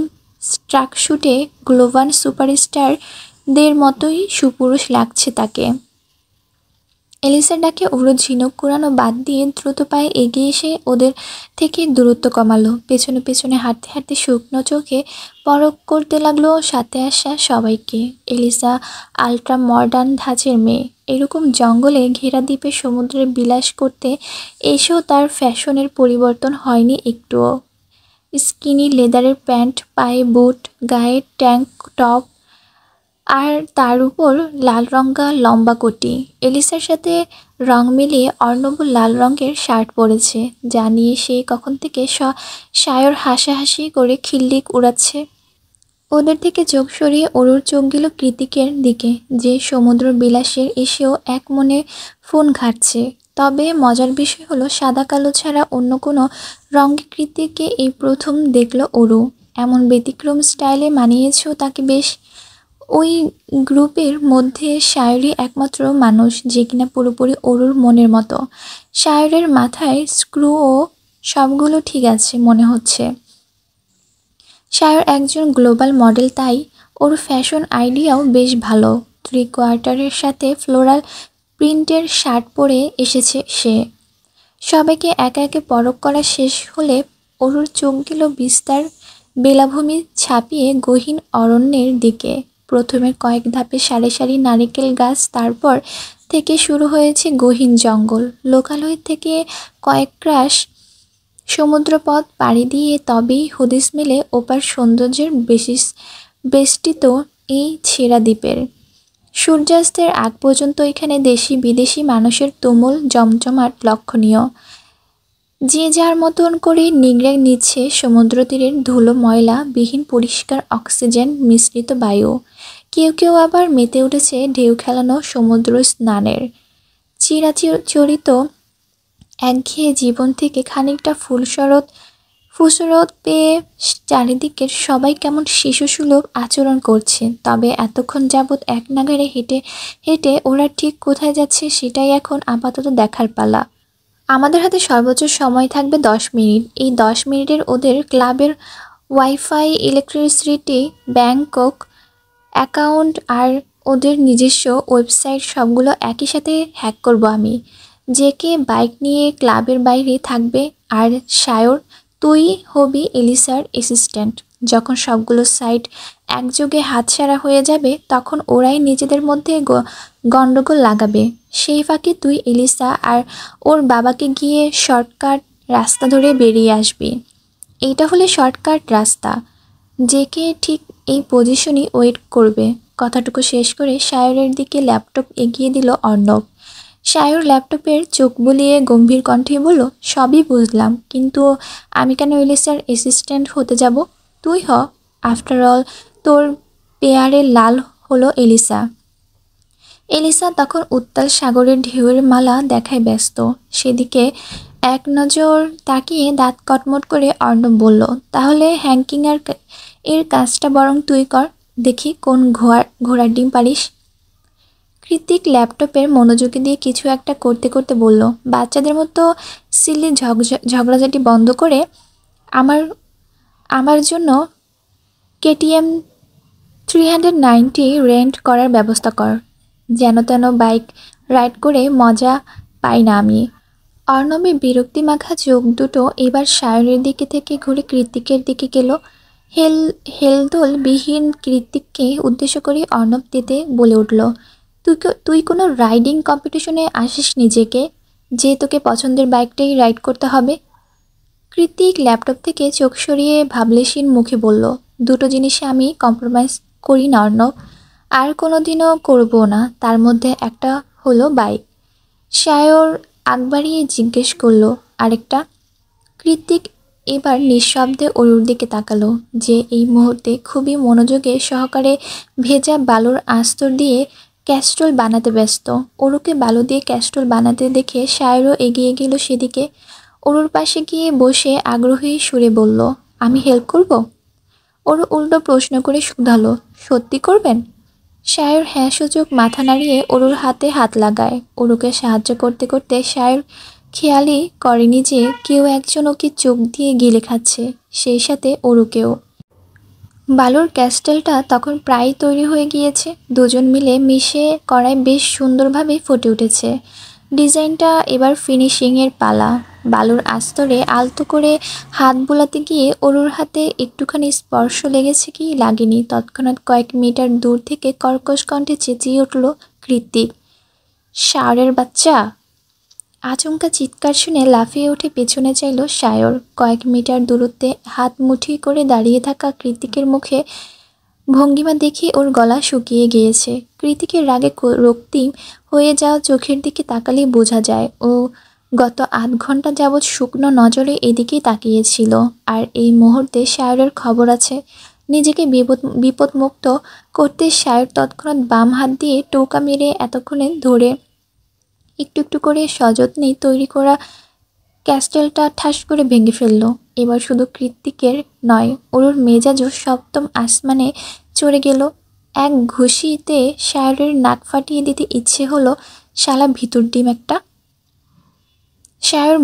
ট্রাকস্যুটে গ্লোবান সুপারস্টারদের মতোই সুপুরুষ লাগছে তাকে। এলিসার ডাকে ওরও ঝিনুক কুড়ানো বাদ দিয়ে দ্রুত পায়ে এগিয়ে এসে ওদের থেকে দূরত্ব কমালো। পেছনে পেছনে হাঁটতে হাঁটতে শুকনো চোখে পরখ করতে লাগলো সাথে আসা সবাইকে। এলিসা আল্ট্রা মডার্ন ধাঁচের মেয়ে। এরকম জঙ্গলে ঘেরা দ্বীপে সমুদ্রে বিলাস করতে এসেও তার ফ্যাশনের পরিবর্তন হয়নি একটুও। স্কিনি লেদারের প্যান্ট, পায়ে বুট, গায়ে ট্যাঙ্ক টপ, আর তার উপর লাল রঙা লম্বা কোটি। এলিসার সাথে রং মিলিয়ে অর্ণব লাল রঙের শার্ট পরেছে, যা নিয়ে সে কখন থেকে সায়র হাসাহাসি করে খিল্লি উড়াচ্ছে। ওদের থেকে চোখ সরিয়ে অরুর চোখ গেল কৃতিকের দিকে, যে সমুদ্র বিলাসের এসেও এক মনে ফোন ঘাঁটছে। তবে মজার বিষয় হলো সাদা কালো ছাড়া অন্য কোনো রঙে কৃতিককে এই প্রথম দেখল অরু। এমন ব্যতিক্রম স্টাইলে মানিয়েছেও তাকে বেশ। ওই গ্রুপের মধ্যে সায়রই একমাত্র মানুষ যে কিনা পুরোপুরি অরুর মনের মতো। সায়রের মাথায় স্ক্রুও সবগুলো ঠিক আছে মনে হচ্ছে। সায়র একজন গ্লোবাল মডেল, তাই ওর ফ্যাশন আইডিয়াও বেশ ভালো। 3/4 সাথে ফ্লোরাল প্রিন্টের শার্ট পরে এসেছে সে। সবাইকে একে একে পরখ করা শেষ হলে অরুর চোখ গেল বিস্তার বেলাভূমি ছাপিয়ে গহীন অরণ্যের দিকে। প্রথমে কয়েক ধাপে সারি সারি নারিকেল গাছ, তারপর থেকে শুরু হয়েছে গহীন জঙ্গল। লোকালয় থেকে কয়েক ক্রাশ সমুদ্রপথ পাড়ি দিয়ে তবেই হদিস মেলে ওপার সৌন্দর্যের বেষ্টিত এই ছেঁড়া দ্বীপের। সূর্যাস্তের আগ পর্যন্ত এখানে দেশি বিদেশি মানুষের তুমুল জমজমাট লক্ষণীয়। যে যার মতন করে নিংড়ে নিচ্ছে সমুদ্র তীরের ধুলো ময়লা বিহীন পরিষ্কার অক্সিজেন মিশ্রিত বায়ু। কেউ কেউ আবার মেতে উঠেছে ঢেউ খেলানো সমুদ্র স্নানের। চিরাচরিত একঘেয়ে জীবন থেকে খানিকটা ফুসরত পেয়ে চারিদিকের সবাই কেমন শিশুসুলভ আচরণ করছে। তবে এতক্ষণ যাবৎ এক নাগাড়ে হেঁটে হেঁটে ওরা ঠিক কোথায় যাচ্ছে সেটাই এখন আপাতত দেখার পালা। আমাদের হাতে সর্বোচ্চ সময় থাকবে 10 মিনিট। এই 10 মিনিটের ওদের ক্লাবের ওয়াইফাই, ইলেকট্রিসিটি, ব্যাংকক অ্যাকাউন্ট আর ওদের নিজস্ব ওয়েবসাইট সবগুলো একই সাথে হ্যাক করব আমি। জেকে বাইক নিয়ে ক্লাবের বাইরে থাকবে, আর সায়র তুই হবি এলিসার অ্যাসিস্ট্যান্ট। যখন সবগুলো সাইট একযোগে হাতছাড়া হয়ে যাবে তখন ওরাই নিজেদের মধ্যে গন্ডগোল লাগাবে। সেই ফাঁকে তুই এলিসা আর ওর বাবাকে গিয়ে শর্টকাট রাস্তা ধরে বেরিয়ে আসবি। এইটা হলে শর্টকাট রাস্তা, যে কে ঠিক এই পজিশনই ওয়েট করবে। কথাটুকু শেষ করে সায়রের দিকে ল্যাপটপ এগিয়ে দিল অর্ণব। সায়র ল্যাপটপের চোখ বুলিয়ে গম্ভীর কণ্ঠে বলল, সবই বুঝলাম, কিন্তু আমি কেন এলিসার অ্যাসিস্ট্যান্ট হতে যাব? তুই হ, আফটার অল তোর পেয়ারে লাল হলো এলিসা। এলিসা তখন উত্তাল সাগরের ঢেউয়ের মালা দেখায় ব্যস্ত। সেদিকে এক নজর তাকিয়ে দাঁত কটমট করে অর্ণব বলল, তাহলে হ্যাঙ্কিং এর কাজটা বরং তুই কর, দেখি কোন ঘোড়ার ডিম পারিস। কৃতিক ল্যাপটপের মনোযোগী দিয়ে কিছু একটা করতে করতে বলল, বাচ্চাদের মতো সিলি ঝগড়াঝাটি বন্ধ করে আমার আমার জন্য কেটিএম 390 রেন্ট করার ব্যবস্থা কর। যেন তেন বাইক রাইড করে মজা পাই না আমি। অর্ণবের বিরক্তি মাখা চোখ দুটো এবার সায়রের দিকে থেকে ঘুরে কৃতিকের দিকে গেল। হেলদোল বিহীন কৃতিককে উদ্দেশ্য করে অর্ণব তেতে বলে উঠল, তুই কোনো রাইডিং কম্পিটিশনে আসিস নিজেকে, যে তোকে পছন্দের বাইকটাই রাইড করতে হবে? কৃতিক ল্যাপটপ থেকে চোখ সরিয়ে ভাবলেশীন মুখে বলল, দুটো জিনিসে আমি কম্প্রোমাইজ করি না অর্ণব, আর কোনোদিনও করবো না, তার মধ্যে একটা হলো বাইক। সায়র আগ বাড়িয়ে জিজ্ঞেস করলো, আরেকটা? কৃতিক এবার নিঃশব্দে অরুর দিকে তাকালো, যে এই মুহূর্তে খুবই মনোযোগে সহকারে ভেজা বালুর আস্তর দিয়ে ক্যাস্ট্রল বানাতে ব্যস্ত। অরুকে বালু দিয়ে ক্যাস্ট্রল বানাতে দেখে সায়রও এগিয়ে গেল সেদিকে। অরুর পাশে গিয়ে বসে আগ্রহী সুরে বলল, আমি হেল্প করব? অরু উল্টো প্রশ্ন করে শুধালো, সত্যি করবেন? সায়র হ্যাঁ সূচক মাথা নাড়িয়ে অরুর হাতে হাত লাগায়। অরুকে সাহায্য করতে করতে সায়র খেয়ালই করেনি যে কেউ একজন ওকে চোখ দিয়ে গিলে খাচ্ছে, সেই সাথে অরুকেও। বালুর ক্যাস্টেলটা তখন প্রায় তৈরি হয়ে গিয়েছে। দুজন মিলে মিশে করায় বেশ সুন্দরভাবে ফুটে উঠেছে। ডিজাইনটা এবার ফিনিশিংয়ের পালা। বালুর আস্তরে আলতো করে হাত বোলাতে গিয়ে অরুর হাতে একটুখানি স্পর্শ লেগেছে কি লাগেনি, তৎক্ষণাৎ কয়েক মিটার দূর থেকে কর্কশ কণ্ঠে চেঁচিয়ে উঠল কৃতিক, সায়রের বাচ্চা! আচমকা চিৎকার শুনে লাফিয়ে উঠে পেছনে চাইল সায়র। কয়েক মিটার দূরত্বে হাত মুঠি করে দাঁড়িয়ে থাকা কৃতিকের মুখে ভঙ্গিমা দেখে ওর গলা শুকিয়ে গিয়েছে। কৃতিকের রাগে রক্তিম হয়ে যাওয়া চোখের দিকে তাকালেই বোঝা যায় ও গত আধ ঘন্টা যাবৎ শুকনো নজরে এদিকেই তাকিয়েছিল। আর এই মুহূর্তে সায়রের খবর আছে। নিজেকে বিপদমুক্ত করতে সায়র তৎক্ষণাৎ বাম হাত দিয়ে টোকা মেরে এতক্ষণে ধরে একটু একটু করে সযত্নে তৈরি করা ক্যাস্টেলটা ঠাস করে ভেঙে ফেলল। এবার শুধু কৃতিকের নয়, ওর মেজাজও সপ্তম আসমানে চড়ে গেল। এক ঘুষিতে সায়রের নাক ফাটিয়ে দিতে ইচ্ছে হলো, শালা ভিতর ডিম একটা। সায়র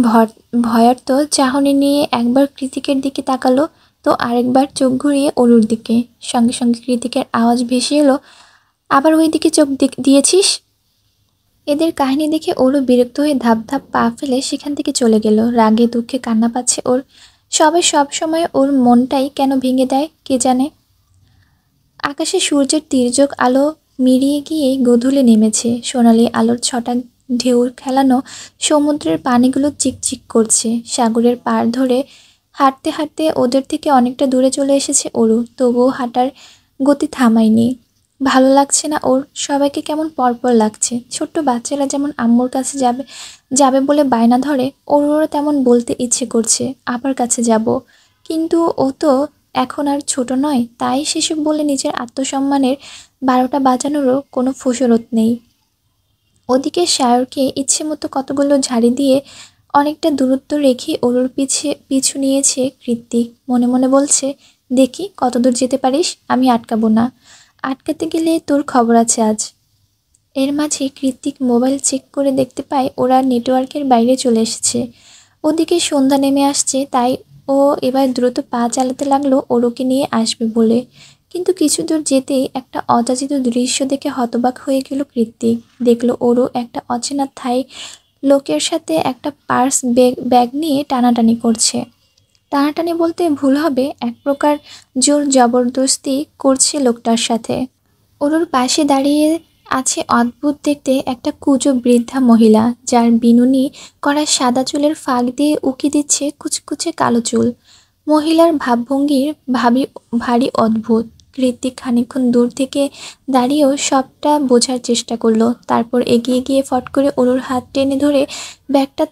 ভয়ার্ত চাহনি নিয়ে একবার কৃতিকের দিকে তাকালো, তো আরেকবার চোখ ঘুরিয়ে অরুর দিকে। সঙ্গে সঙ্গে কৃতিকের আওয়াজ ভেসে এলো, আবার ওই দিকে চোখ দিয়েছিস? এদের কাহিনী দেখে ওরও বিরক্ত হয়ে ধাপ ধাপ পা ফেলে সেখান থেকে চলে গেল। রাগে দুঃখে কান্না পাচ্ছে ওর। সব সময় ওর মনটাই কেন ভেঙে দেয় কে জানে। আকাশে সূর্যের তির্যক আলো মিলিয়ে গিয়ে গোধূলি নেমেছে। সোনালি আলোর ছটা ঢেউর খেলানো সমুদ্রের পানিগুলো চিকচিক করছে। সাগরের পাড় ধরে হাঁটতে হাঁটতে ওদের থেকে অনেকটা দূরে চলে এসেছে অরু, তবুও হাঁটার গতি থামায়নি। ভালো লাগছে না ওর, সবাইকে কেমন পরপর লাগছে। ছোট্ট বাচ্চারা যেমন আম্মুর কাছে যাবে যাবে বলে বায়না ধরে, ওরও তেমন বলতে ইচ্ছে করছে আপার কাছে যাব, কিন্তু ও তো এখন আর ছোট নয়, তাই সেসব বলে নিজের আত্মসম্মানের 12টা বাজানোরও কোনো ফুসরত নেই। ওদিকে সায়রকে ইচ্ছে মতো কতগুলো ঝাড়ি দিয়ে অনেকটা দূরত্ব রেখে ওরুর পিছু নিয়েছে কৃতিক। মনে মনে বলছে, দেখি কতদূর যেতে পারিস, আমি আটকাবো না, আটকাতে গেলে তোর খবর আছে আজ। এর মাঝে কৃতিক মোবাইল চেক করে দেখতে পায় ওরা নেটওয়ার্কের বাইরে চলে এসেছে। ওদিকে সন্ধ্যা নেমে আসছে, তাই ও এবার দ্রুত পা চালাতে লাগলো ওরুকে নিয়ে আসবে বলে। কিন্তু কিছু দূর যেতেই একটা অযাচিত দৃশ্য দেখে হতবাক হয়ে গেল কৃতিক। দেখলো ওরু একটা অচেনা থাই লোকের সাথে একটা পার্স ব্যাগ নিয়ে টানাটানি করছে। টানাটানি বলতে ভুল হবে, এক প্রকার জোর জবরদস্তি করছে লোকটার সাথে। ওর পাশে দাঁড়িয়ে আছে অদ্ভুত দেখতে একটা কুঁজো বৃদ্ধা মহিলা, যার বিনুনি করা সাদা চুলের ফাঁক দিয়ে উকি দিচ্ছে কুচকুচে কালো চুল। মহিলার ভাবভঙ্গির ভারী অদ্ভুত। কৃত্তিক খানিকক্ষণ দূর থেকে দাঁড়িয়েও সবটা বোঝার চেষ্টা করলো, তারপর এগিয়ে গিয়ে ফট করে ওর হাত টেনে ধরে ব্যাগটা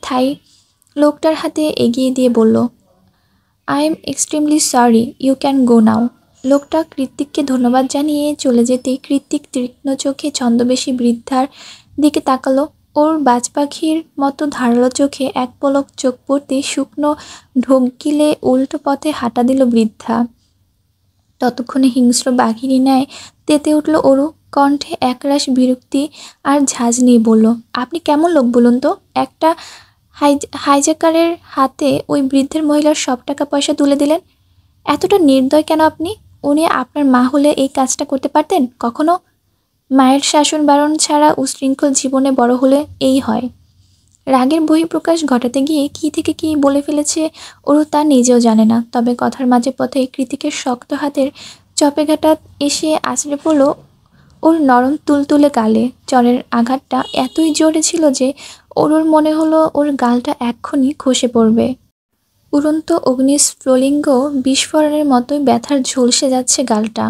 লোকটার হাতে এগিয়ে দিয়ে বলল, I am extremely sorry, you can go now. লোকটা কৃত্তিককে ধন্যবাদ জানিয়ে চলে যেতেই কৃত্তিক তীক্ষ্ণ চোখে ছদ্মবেশী বৃদ্ধার দিকে তাকালো। ওর বাজ পাখির মতো ধারালো চোখে এক পলক চোখ পড়তে শুকনো ঢোক গিলে উল্টো পথে হাঁটা দিল বৃদ্ধা। ততক্ষণে হিংস্র বাঘিনী ন্যায় তেতে উঠল ওরু, কণ্ঠে একরাশ বিরক্তি আর ঝাঁজ নিয়ে বলল, আপনি কেমন লোক বলুন তো? একটা হাইজ্যাকারের হাতে ওই বৃদ্ধের মহিলার সব টাকা পয়সা তুলে দিলেন। এতটা নির্দয় কেন আপনি? উনি আপনার মা হলে এই কাজটা করতে পারতেন কখনো? মায়ের শাসন বারণ ছাড়া উশৃঙ্খল জীবনে বড় হলে এই হয়। রাগের বহিঃপ্রকাশ ঘটাতে গিয়ে কী থেকে কী বলে ফেলেছে ওরও তা নিজেও জানে না। তবে কথার মাঝে পথে কৃতিকের শক্ত হাতের চপেঘাটা এসে আছড়ে পড়ল ওর নরম তুলতুলে গালে। চরের আঘাতটা এতই জোরে ছিল যে ওর মনে হলো ওর গালটা এক্ষুনি খসে পড়বে। উড়ন্ত অগ্নিস্ফুলিঙ্গ বিস্ফোরণের মতোই ব্যথার ঝলসে যাচ্ছে গালটা।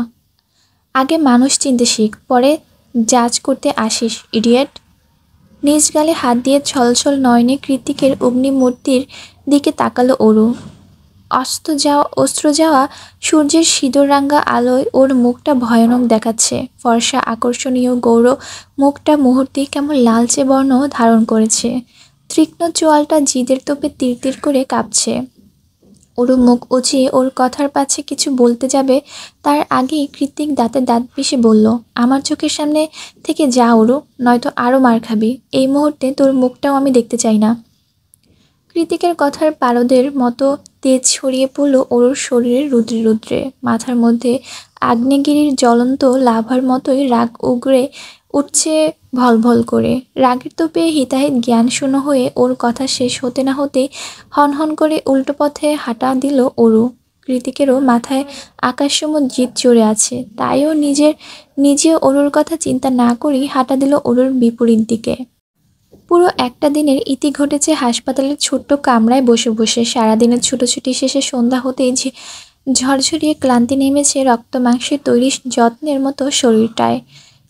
আগে মানুষ চিনতে শিখ, পরে জাজ করতে আসিস, ইডিয়েট। নিজ গালে হাত দিয়ে ছলছল নয়নে কৃতিকের অগ্নিমূর্তির দিকে তাকালো ওরু। অস্ত্র যাওয়া সূর্যের সিঁদুররাঙা আলোয় ওর মুখটা ভয়ানক দেখাচ্ছে। ফর্সা আকর্ষণীয় গৌর মুখটা মুহূর্তেই কেমন লালচে বর্ণ ধারণ করেছে। তীক্ষ্ণ চোয়ালটা জিদের তোপে তিরতির করে কাঁপছে। ওরু মুখ উঁচিয়ে ওর কথার পাছে কিছু বলতে যাবে, তার আগেই কৃত্তিক দাঁতে দাঁত পিষে বলল, আমার চোখের সামনে থেকে যা ওরু, নয়তো আরও মার খাবি। এই মুহূর্তে তোর মুখটাও আমি দেখতে চাই না। কৃতিকের কথার পারদের মতো তেজ ছড়িয়ে পড়ল ওর শরীরে রুদ্রে রুদ্রে। মাথার মধ্যে আগ্নেয়গিরির জ্বলন্ত লাভার মতোই রাগ উগরে উঠছে ভলভল করে। রাগের তোপে হিতাহিত জ্ঞান শূন্য হয়ে ওর কথা শেষ হতে না হতেই হনহন করে উল্টো পথে হাঁটা দিল ওরু। কৃতিকেরও মাথায় আকাশসম জিদ চড়ে আছে, তাইও নিজে ওরুর কথা চিন্তা না করেই হাঁটা দিল ওরুর বিপরীত দিকে। পুরো একটা দিনের ইতি ঘটেছে হাসপাতালের ছোট্ট কামরায় বসে বসে। সারাদিনের ছুটোছুটি শেষে সন্ধ্যা হতেই ঝরঝরিয়ে ক্লান্তি নেমেছে রক্ত মাংসের তৈরি যত্নের মতো শরীরটায়।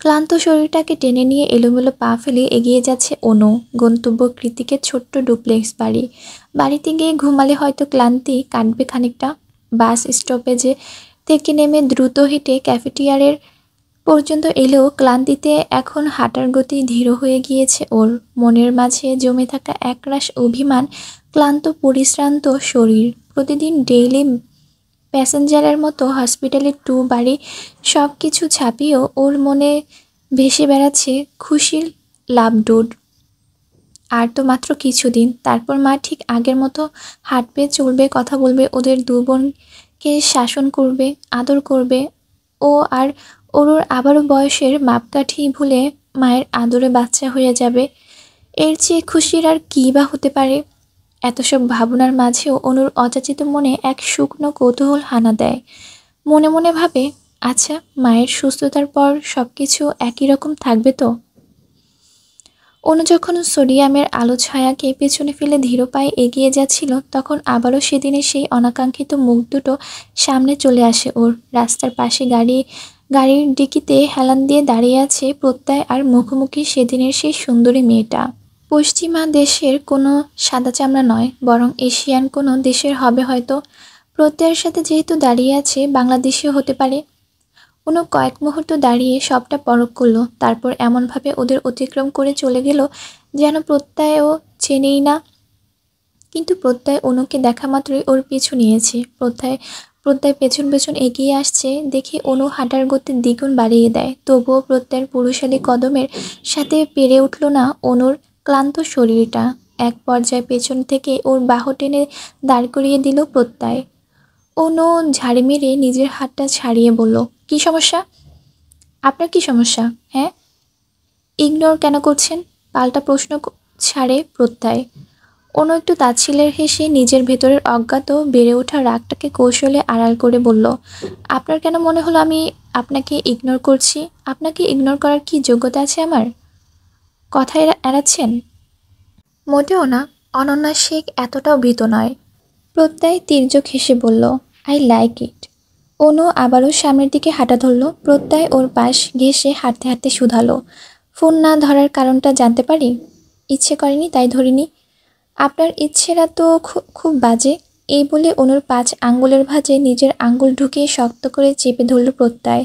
ক্লান্ত শরীরটাকে টেনে নিয়ে এলোমেলো পা ফেলে এগিয়ে যাচ্ছে অনু। গন্তব্য কৃতিকের ছোট্ট ডুপ্লেক্স বাড়ি। বাড়িতে গিয়ে ঘুমালে হয়তো ক্লান্তি কাটবে খানিকটা। বাস স্টপেজে থেকে নেমে দ্রুত হেঁটে ক্যাফেটেরিয়ার পর্যন্ত এলেও ক্লান্তিতে এখন হাঁটার গতি ধীর হয়ে গিয়েছে ওর। মনের মাঝে জমে থাকা একরাশ অভিমান, ক্লান্ত পরিশ্রান্ত শরীর। প্রতিদিন ডেইলি প্যাসেঞ্জারের মতো হসপিটালের বাড়ি সব কিছু ছাপিয়েও ওর মনে ভেসে বেড়াচ্ছে খুশির লাভডুড। আর তো মাত্র কিছুদিন, তারপর মা ঠিক আগের মতো হাঁটবে, চলবে, কথা বলবে, ওদের দু বোনকে শাসন করবে, আদর করবে। ও আর ওর আবারও বয়সের মাপকাঠি ভুলে মায়ের আদরে বাচ্চা হয়ে যাবে। এর চেয়ে খুশির আর কী বা হতে পারে? এত সব ভাবনার মাঝেও অনুর অযাচিত মনে এক শুকনো কৌতূহল হানা দেয়। মনে মনে ভাবে, আচ্ছা, মায়ের সুস্থতার পর সব কিছু একই রকম থাকবে তো? অনু যখন সোডিয়ামের আলো ছায়াকে পেছনে ফেলে ধীর পায়ে এগিয়ে যাচ্ছিল, তখন আবারও সেদিনের সেই অনাকাঙ্ক্ষিত মুখ দুটো সামনে চলে আসে ওর। রাস্তার পাশে গাড়ির ডিকিতে হেলান দিয়ে দাঁড়িয়ে আছে প্রত্যয়, আর মুখোমুখি সেদিনের সেই সুন্দরী মেয়েটা। পশ্চিমা দেশের কোনো সাদা চামড়া নয়, বরং এশিয়ান কোনো দেশের হবে হয়তো। প্রত্যয়ের সাথে যেহেতু দাঁড়িয়ে আছে, বাংলাদেশিও হতে পারে। অনু কয়েক মুহূর্ত দাঁড়িয়ে সবটা পরখ করলো, তারপর এমনভাবে ওদের অতিক্রম করে চলে গেল যেন প্রত্যয়ও চেনেই না। কিন্তু প্রত্যয় অনুকে দেখা মাত্রই ওর পিছু নিয়েছে। প্রত্যয় পেছন পেছন এগিয়ে আসছে দেখে অনু হাঁটার গতি দ্বিগুণ বাড়িয়ে দেয়। তবুও প্রত্যয়ের পুরুষালী কদমের সাথে পেরে উঠল না অনুর ক্লান্ত শরীরটা। এক পর্যায়ে পেছন থেকে ওর বাহু টেনে দাঁড় করিয়ে দিল প্রত্যয়। অনু ঝাড়ি মেরে নিজের হাতটা ছাড়িয়ে বলল, কি সমস্যা? আপনার কি সমস্যা? হ্যাঁ, ইগনোর কেন করছেন? পাল্টা প্রশ্ন ছাড়ে প্রত্যয়। অনু একটু তাচ্ছিল্যের হেসে নিজের ভেতরের অজ্ঞাত বেড়ে ওঠা রাগটাকে কৌশলে আড়াল করে বলল, আপনার কেন মনে হলো আমি আপনাকে ইগনোর করছি? আপনাকে ইগনোর করার কি যোগ্যতা আছে আমার? কথা এড়াচ্ছেন? মোটেও না। অনন্যা শেখ এতটাও ভীত নয়। প্রত্যয় তির্যক হেসে বলল, আই লাইক ইট। অনু আবারও সামনের দিকে হাঁটা ধরল। প্রত্যয় ওর পাশ ঘেঁষে হাঁটতে হাঁটতে শুধালো, ফোন না ধরার কারণটা জানতে পারি? ইচ্ছে করেনি তাই ধরিনি। আপনার ইচ্ছেরা তো খুব বাজে। এই বলে অনুর 5 আঙ্গুলের ভাঁজে নিজের আঙ্গুল ঢুকিয়ে শক্ত করে চেপে ধরল প্রত্যয়।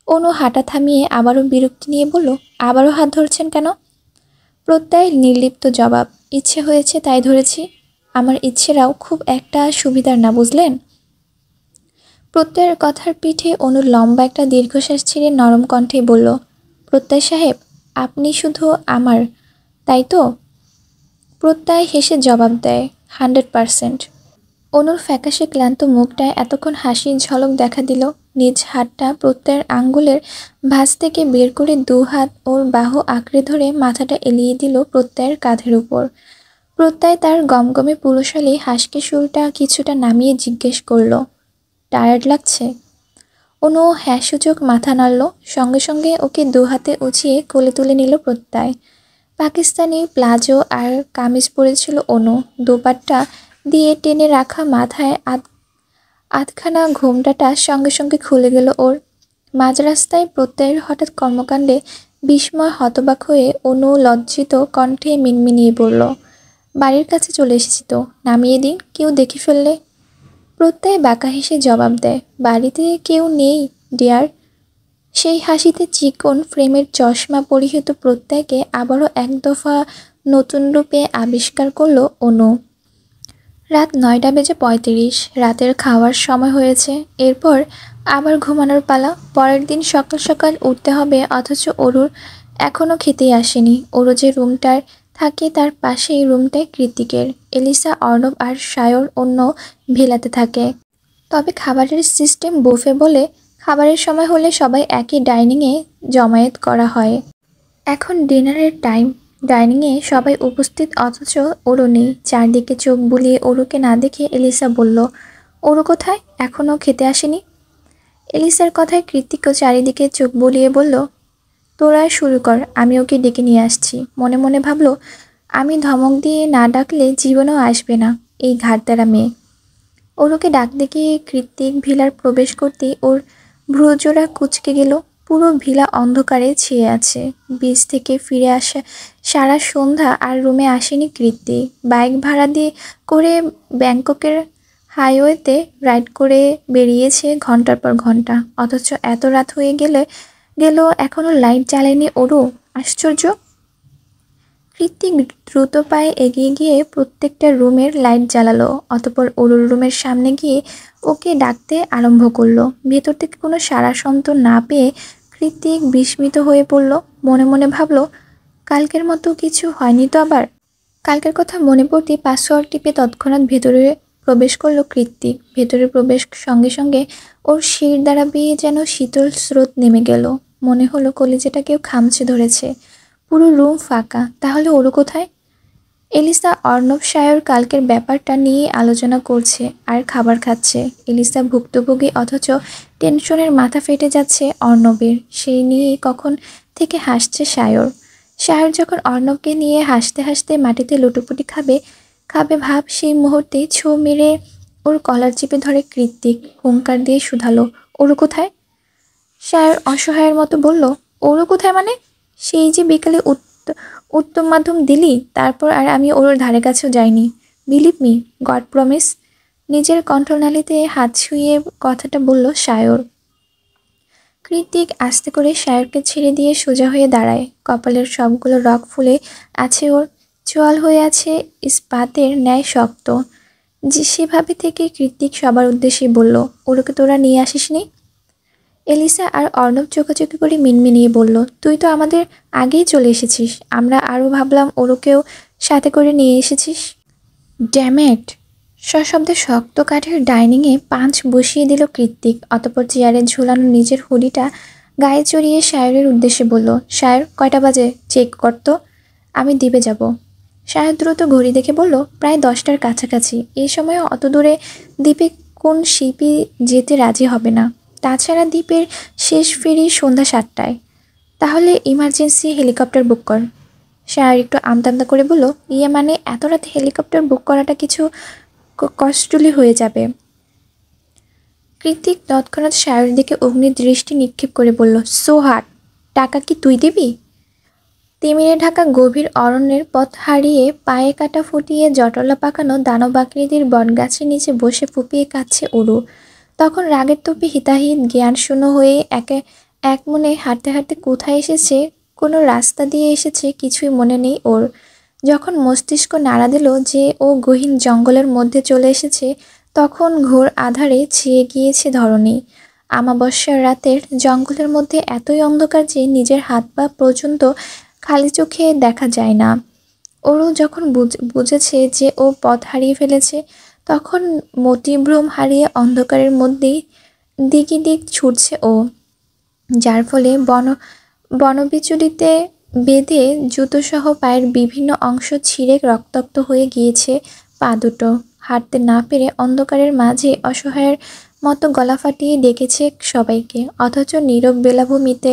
অনু হাঁটা থামিয়ে আবারও বিরক্তি নিয়ে বলল, আবারও হাত ধরছেন কেন? প্রত্যয় নির্লিপ্ত জবাব, ইচ্ছে হয়েছে তাই ধরেছি। আমার ইচ্ছেরাও খুব একটা সুবিধার না, বুঝলেন? প্রত্যয়ের কথার পিঠে অনুর লম্বা একটা দীর্ঘশ্বাস ছেড়ে নরম কণ্ঠে বলল, প্রত্যয় সাহেব, আপনি শুধু আমার, তাই তো? প্রত্যয় হেসে জবাব দেয়, 100%। অনুর ফ্যাকাশে ক্লান্ত মুখটায় এতক্ষণ হাসির ঝলক দেখা দিল। নিজ হাতটা প্রত্যয়ের আঙ্গুলের ভাঁজ থেকে বের করে 2 হাত ওর বাহু আঁকড়ে ধরে মাথাটা এলিয়ে দিল প্রত্যয়ের কাঁধের উপর। প্রত্যয় তার গমগমে পুরুষালী হাসকে সুরটা কিছুটা নামিয়ে জিজ্ঞেস করল, টায়ার্ড লাগছে? অনু হ্যাঁ সূচক মাথা নাড়ল। সঙ্গে সঙ্গে ওকে 2 হাতে উঁচিয়ে কোলে তুলে নিল প্রত্যয়। পাকিস্তানি প্লাজো আর কামিজ পরেছিল অনু। দোপাট্টা দিয়ে টেনে রাখা মাথায় আধখানা ঘোমটাটা সঙ্গে সঙ্গে খুলে গেল ওর। মাঝ রাস্তায় প্রত্যয়ের হঠাৎ কর্মকাণ্ডে বিস্ময় হতবাক হয়ে অনু লজ্জিত কণ্ঠে মিনমিনিয়ে বলল, বাড়ির কাছে চলে এসেছি তো, নামিয়ে দিন, কেউ দেখে ফেললে। প্রত্যয় বাঁকা হেসে জবাব দেয়, বাড়িতে কেউ নেই ডিয়ার। সেই হাসিতে চিকন ফ্রেমের চশমা পরিহিত প্রত্যয়কে আবারও এক দফা নতুন রূপে আবিষ্কার করল অনু। রাত 9:35। রাতের খাওয়ার সময় হয়েছে। এরপর আবার ঘুমানোর পালা। পরের দিন সকাল সকাল উঠতে হবে, অথচ অরুর এখনও খেতেই আসেনি। অরু যে রুমটায় থাকে তার পাশেই রুমটায় কৃতিকের। এলিসা, অর্ণব আর সায়র অন্য ভিলাতে থাকে। তবে খাবারের সিস্টেম বুফে বলে খাবারের সময় হলে সবাই একই ডাইনিংয়ে জমায়েত করা হয়। এখন ডিনারের টাইম। ডাইনিংয়ে সবাই উপস্থিত, অথচ অরু নেই। চারদিকে চোখ বুলিয়ে অরুকে না দেখে এলিসা বলল, অরু কোথায়? এখনও খেতে আসেনি? এলিসার কথায় কৃতিকও চারিদিকে চোখ বুলিয়ে বলল, তোরা শুরু কর, আমি ওকে ডেকে নিয়ে আসছি। মনে মনে ভাবল, আমি ধমক দিয়ে না ডাকলে জীবনেও আসবে না এই ঘাড়তেরা মেয়ে। অরুকে ডাকতে গিয়ে কৃতিক ভিলার প্রবেশ করতেই ওর ভ্রুজোড়া কুঁচকে গেল। পুরো ভিলা অন্ধকারে ছেয়ে আছে। বিচ থেকে ফিরে আসা সারা সন্ধ্যা আর রুমে আসেনি কৃতিক। বাইক ভাড়া দিয়ে করে ব্যাংককের হাইওয়েতে রাইড করে বেরিয়েছে ঘন্টার পর ঘন্টা, অথচ এত রাত হয়ে গেল এখনও লাইট জ্বালেনি অরু। আশ্চর্য। কৃতিক দ্রুত পায়ে এগিয়ে গিয়ে প্রত্যেকটা রুমের লাইট জ্বালালো। অতঃপর অরুর রুমের সামনে গিয়ে ওকে ডাকতে আরম্ভ করলো। ভেতর থেকে কোনো সাড়া শব্দ না পেয়ে কৃতিক বিস্মিত হয়ে পড়ল। মনে মনে ভাবল, কালকের মতো কিছু হয়নি তো আবার? কালকের কথা মনে পড়তেই পাসওয়ার্ড টিপে তৎক্ষণাৎ ভেতরে প্রবেশ করলো কৃতিক। ভেতরে প্রবেশ সঙ্গে সঙ্গে ওর শির দ্বারা বেয়ে যেন শীতল স্রোত নেমে গেল। মনে হলো কলিজাটা কেউ খামচে ধরেছে। পুরো রুম ফাঁকা। তাহলে ওরও কোথায়? এলিসা, অর্ণব, সায়র কালকের ব্যাপারটা নিয়ে আলোচনা করছে আর খাবার খাচ্ছে। এলিসা ভুক্তভোগী, অথচ টেনশনের মাথা ফেটে যাচ্ছে অর্ণবের। সেই নিয়েই কখন থেকে হাসছে সায়র। সায়র যখন অর্ণবকে নিয়ে হাসতে হাসতে মাটিতে লুটোপুটি খাবে ভাব, সেই মুহূর্তে ছো মেরে ওর কলার চেপে ধরে কৃতিক। হুঙ্কার দিয়ে শুধালো, ওরও কোথায়? সায়র অসহায়ের মতো বলল, ওরও কোথায় মানে? সেই যে বিকালে উত্তম মাধ্যম দিলি, তারপর আর আমি ওর ধারে কাছেও যাইনি। Believe me, god promise. নিজের কণ্ঠনালীতে হাত ছুঁয়ে কথাটা বলল সায়র। কৃতিক আস্তে করে সায়রকে ছেড়ে দিয়ে সোজা হয়ে দাঁড়ায়। কপালের সবগুলো রগ ফুলে আছে ওর। চোয়াল হয়ে আছে ইস্পাতের ন্যায় শক্ত। সেভাবে থেকে কৃতিক সবার উদ্দেশ্যে বলল, ওরকে তোরা নিয়ে আসিসনি? এলিসা আর অর্ণব চোখাচোখি করে মিনমিনিয়ে বলল, তুই তো আমাদের আগেই চলে এসেছিস। আমরা আরও ভাবলাম ওরকেও সাথে করে নিয়ে এসেছিস। ড্যামেট! সশব্দে শক্ত কাঠের ডাইনিংয়ে পাঁচ বসিয়ে দিল কৃতিক। অতঃপর চেয়ারে ঝুলানো নিজের হুডিটা গায়ে চড়িয়ে সায়রের উদ্দেশ্যে বলল, সায়র, কয়টা বাজে চেক করতো? আমি দ্বীপে যাব। সায়র দ্রুত ঘড়ি দেখে বলল, প্রায় 10টার কাছাকাছি। এই সময় অত দূরে দ্বীপে কোন শিপই যেতে রাজি হবে না। তাছাড়া দ্বীপের শেষ ফেরি সন্ধ্যা 7টায়। তাহলে ইমার্জেন্সি হেলিকপ্টার বুক কর। সায়র একটু আমতা আমতা করে বলল, ইয়ে মানে এত রাতে হেলিকপ্টার বুক করাটা কিছু কস্টলি হয়ে যাবে। কৃতিক তৎক্ষণাৎ সায়রের দিকে অগ্নি দৃষ্টি নিক্ষেপ করে বলল, সো হাট, টাকা কি তুই দিবি? তিমিরে ঢাকা গভীর অরণ্যের পথ হারিয়ে পায়ে কাটা ফুটিয়ে জটলা পাকানো দানবাকৃতির বটগাছের নিচে বসে ফুপিয়ে কাঁদছে অরু। তখন রাগের তোপে হিতাহিত জ্ঞানশূন্য হয়ে এক মনে হাঁটতে হাঁটতে কোথায় এসেছে, কোনো রাস্তা দিয়ে এসেছে কিছুই মনে নেই ওর। যখন মস্তিষ্ক নাড়া দিল যে ও গহীন জঙ্গলের মধ্যে চলে এসেছে, তখন ঘোর আঁধারে ছেয়ে গিয়েছে ধরণী। আমাবস্যার রাতের জঙ্গলের মধ্যে এতই অন্ধকার যে নিজের হাত পা পর্যন্ত খালি চোখে দেখা যায় না। ওরও যখন বুঝেছে যে ও পথ হারিয়ে ফেলেছে, তখন মতিভ্রম হারিয়ে অন্ধকারের মধ্যেই দিকে দিক ছুটছে ও, যার ফলে বনবিচুলিতে বেঁধে জুতোসহ পায়ের বিভিন্ন অংশ ছিঁড়ে রক্তাক্ত হয়ে গিয়েছে পা দুটো। হাঁটতে না পেরে অন্ধকারের মাঝে অসহায়ের মতো গলা ফাটিয়ে ডেকেছে সবাইকে, অথচ নীরব বেলাভূমিতে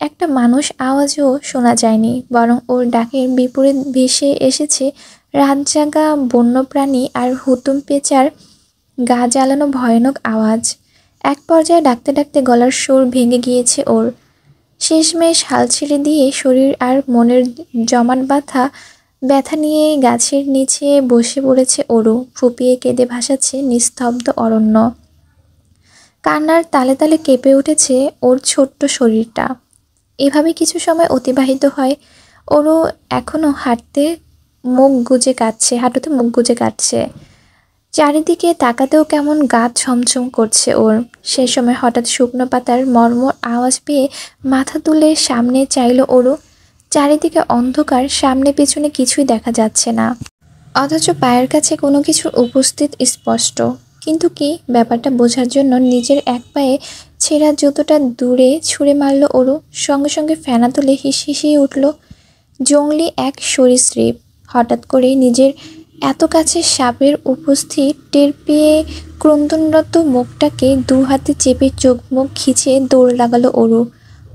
একটা মানুষ আওয়াজও শোনা যায়নি, বরং ওর ডাকের বিপরীত ভেসে এসেছে রাতজাগা বন্যপ্রাণী আর হুতুম পেঁচার গা জ্বালানো ভয়ানক আওয়াজ। এক পর্যায়ে ডাকতে ডাকতে গলার সুর ভেঙে গিয়েছে ওর। শেষমেশ হাল ছেড়ে দিয়ে শরীর আর মনের জমাট ব্যথা নিয়ে গাছের নিচে বসে পড়েছে অরু। ফুপিয়ে কেঁদে ভাসাচ্ছে নিস্তব্ধ অরণ্য। কান্নার তালে তালে কেঁপে উঠেছে ওর ছোট্ট শরীরটা। এভাবে কিছু সময় অতিবাহিত হয়। ওরও এখনও হাঁটুতে মুখ গুজে কাটছে। চারিদিকে তাকাতেও কেমন গা ছমছম করছে ওর। সে সময় হঠাৎ শুকনো পাতার মর্মর আওয়াজ পেয়ে মাথা তুলে সামনে চাইল ওরও। চারিদিকে অন্ধকার, সামনে পেছনে কিছুই দেখা যাচ্ছে না, অথচ পায়ের কাছে কোনো কিছুর উপস্থিত স্পষ্ট। কিন্তু কি ব্যাপারটা বোঝার জন্য নিজের এক পায়ে ছেঁড়া জুতোটা দূরে ছুঁড়ে মারল ওরু। সঙ্গে সঙ্গে ফেনা তুলে হিসিয়ে উঠল জংলি এক সরীসৃপ। হঠাৎ করে নিজের এত কাছে সাপের উপস্থিত টের পেয়ে ক্রন্দনরত মুখটাকে দু হাতে চেপে চোখ মুখ খিচে দৌড় লাগালো ওরু।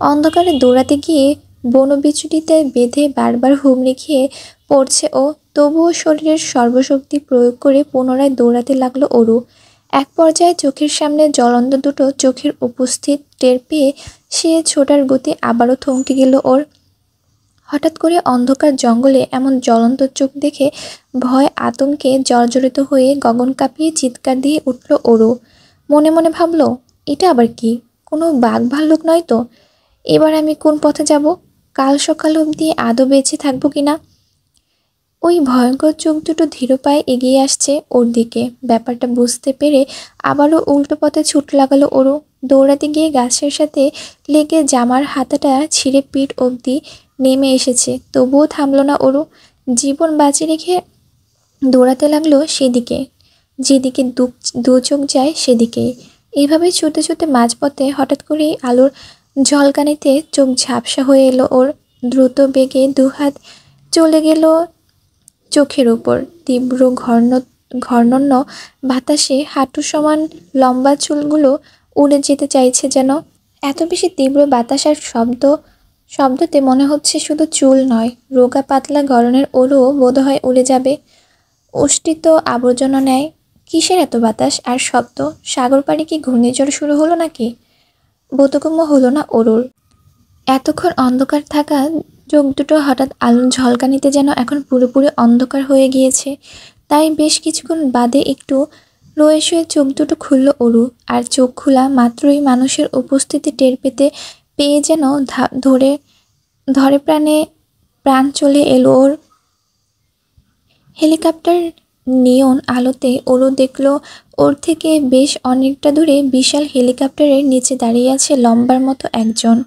অন্ধকারে দৌড়াতে গিয়ে বনবিচুলিতে বেঁধে বারবার হুমড়ি খেয়ে পড়ছে ও, তবুও শরীরের সর্বশক্তি প্রয়োগ করে পুনরায় দৌড়াতে লাগলো অরু। এক পর্যায়ে চোখের সামনে জ্বলন্ত দুটো চোখের উপস্থিত টের পেয়ে সে ছোটার গতি আবারও থমকে গেল ওর। হঠাৎ করে অন্ধকার জঙ্গলে এমন জ্বলন্ত চোখ দেখে ভয় আতঙ্কে জর্জরিত হয়ে গগন কাঁপিয়ে চিৎকার দিয়ে উঠল অরু। মনে মনে ভাবল, এটা আবার কি? কোনো বাঘ ভাল্লুক নয় তো? এবার আমি কোন পথে যাব? কাল সকাল অবধি আদৌ বেঁচে থাকবো কিনা? ওই ভয়ঙ্কর চোখ দুটো ধীর পায়ে এগিয়ে আসছে ওর দিকে। ব্যাপারটা বুঝতে পেরে আবারও উল্টো পথে ছুট লাগালো ওরও। দৌড়াতে গিয়ে গাছের সাথে লেগে জামার হাতাটা ছিঁড়ে পিঠ অবধি নেমে এসেছে, তবুও থামলো না ওরও। জীবন বাঁচিয়ে রেখে দৌড়াতে লাগলো সেদিকে, যেদিকে দু চোখ যায় সেদিকেই। এইভাবে ছুটে ছুটে মাঝপথে হঠাৎ করেই আলোর ঝলকানিতে চোখ ঝাপসা হয়ে এলো ওর। দ্রুত বেগে দুহাত চলে গেল চোখের উপর। তীব্র ঘর্ণন্য বাতাসে হাঁটু সমান লম্বা চুলগুলো উড়ে যেতে চাইছে যেন। এত বেশি তীব্র বাতাস আর শব্দতে মনে হচ্ছে শুধু চুল নয়, রোগা পাতলা গরনের ওরও বোধহয় উড়ে যাবে উষ্টিত আবর্জনা নেয়। কিসের এত বাতাস আর শব্দ? সাগর পাড়ে কি ঘূর্ণিঝড় শুরু হলো নাকি? বোধগম্য হলো না অরুর। এতক্ষণ অন্ধকার থাকা চোখ দুটো হঠাৎ আলোর ঝলকানিতে যেন এখন পুরোপুরি অন্ধকার হয়ে গিয়েছে। তাই বেশ কিছুক্ষণ বাদে একটু রয়ে শুয়ে চোখ দুটো খুলল অরু। আর চোখ খোলা মাত্রই মানুষের উপস্থিতি টের পেয়ে যেন ধরে প্রাণ চলে এলো ওর। হেলিকপ্টার নিয়ন আলোতে ওরও দেখল ওর থেকে বেশ অনেকটা দূরে বিশাল হেলিকপ্টারের নিচে দাঁড়িয়ে আছে লম্বার মতো একজন।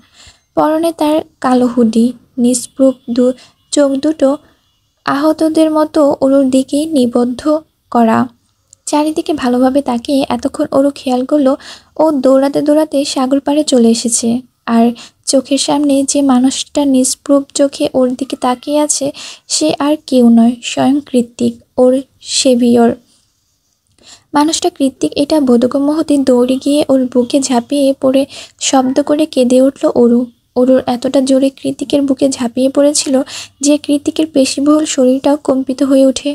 পরনে তার কালো হুডি, নিস্প্রুপ চোখ দুটো আহতদের মতো ওর দিকেই নিবদ্ধ করা। চারিদিকে ভালোভাবে তাকিয়ে এতক্ষণ ওরও খেয়াল করলো ও দৌড়াতে দৌড়াতে সাগর পাড়ে চলে এসেছে। আর চোখের সামনে যে মানুষটা নিষ্প্রভ চোখে ওর দিকে তাকিয়ে আছে সে আর কেউ নয়, স্বয়ং কৃত্তিক, ওর সেভিয়র। মানুষটা কৃত্তিক এটা বোধগম্য হতে দৌড়ে গিয়ে ওর বুকে ঝাঁপিয়ে পড়ে শব্দ করে কেঁদে উঠল অরু। অরুর এতটা জোরে কৃত্তিকের বুকে ঝাঁপিয়ে পড়েছিল যে কৃত্তিকের পেশিবহুল শরীরটাও কম্পিত হয়ে ওঠে।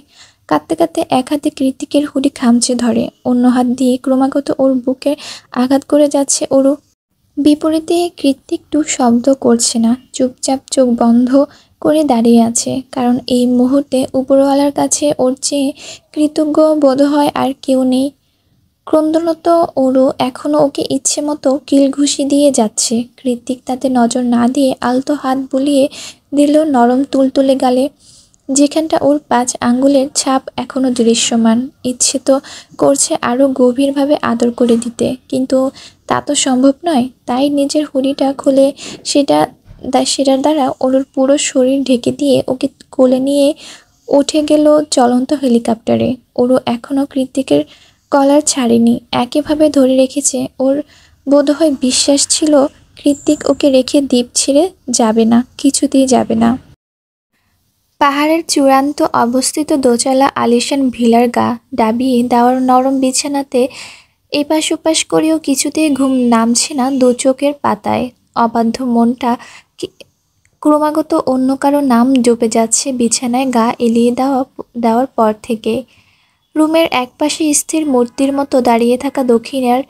কাঁদতে কাঁদতে এক হাতে কৃত্তিকের হুডি খামচে ধরে, অন্য হাত দিয়ে ক্রমাগত ওর বুকে আঘাত করে যাচ্ছে অরু। বিপরীতে কৃত্তিক টু শব্দ করছে না, চুপচাপ চোখ বন্ধ করে দাঁড়িয়ে আছে, কারণ এই মুহূর্তে উপরওয়ালার কাছে ওর চেয়ে কৃতজ্ঞ বোধ হয় আর কেউ নেই। ক্রন্দনত অরু এখনও ওকে ইচ্ছে মতো কিলঘুষি দিয়ে যাচ্ছে। কৃত্তিক তাতে নজর না দিয়ে আলতো হাত বুলিয়ে দিল নরম তুলতুলে গালে, যেখানটা ওর 5 আঙ্গুলের ছাপ এখনো দৃশ্যমান। ইচ্ছে তো করছে আরও গভীরভাবে আদর করে দিতে, কিন্তু তা তো সম্ভব নয়। তাই নিজের হুডিটা খুলে সেটার দ্বারা ওর পুরো শরীর ঢেকে দিয়ে ওকে কোলে নিয়ে উঠে গেল চলন্ত হেলিকপ্টারে। ওরও এখনও কৃত্তিকের কলার ছাড়েনি, একইভাবে ধরে রেখেছে। ওর বোধহয় বিশ্বাস ছিল কৃত্তিক ওকে রেখে দ্বীপ ছেড়ে যাবে না, কিছুতেই যাবে না। পাহাড়ের চূড়ান্ত অবস্থিত দোতলা আলিশান ভিলার গা ডাবিয়ে দেওয়ার নরম বিছানাতে এপাশ ওপাশ করেও কিছুতেই ঘুম নামছে না দু চোখের পাতায়। অবাধ্য মনটা ক্রমাগত অন্য কারো নাম জপে যাচ্ছে বিছানায় গা এলিয়ে দেওয়ার পর থেকে। রুমের একপাশে স্থির মূর্তির মতো দাঁড়িয়ে থাকা দক্ষিণের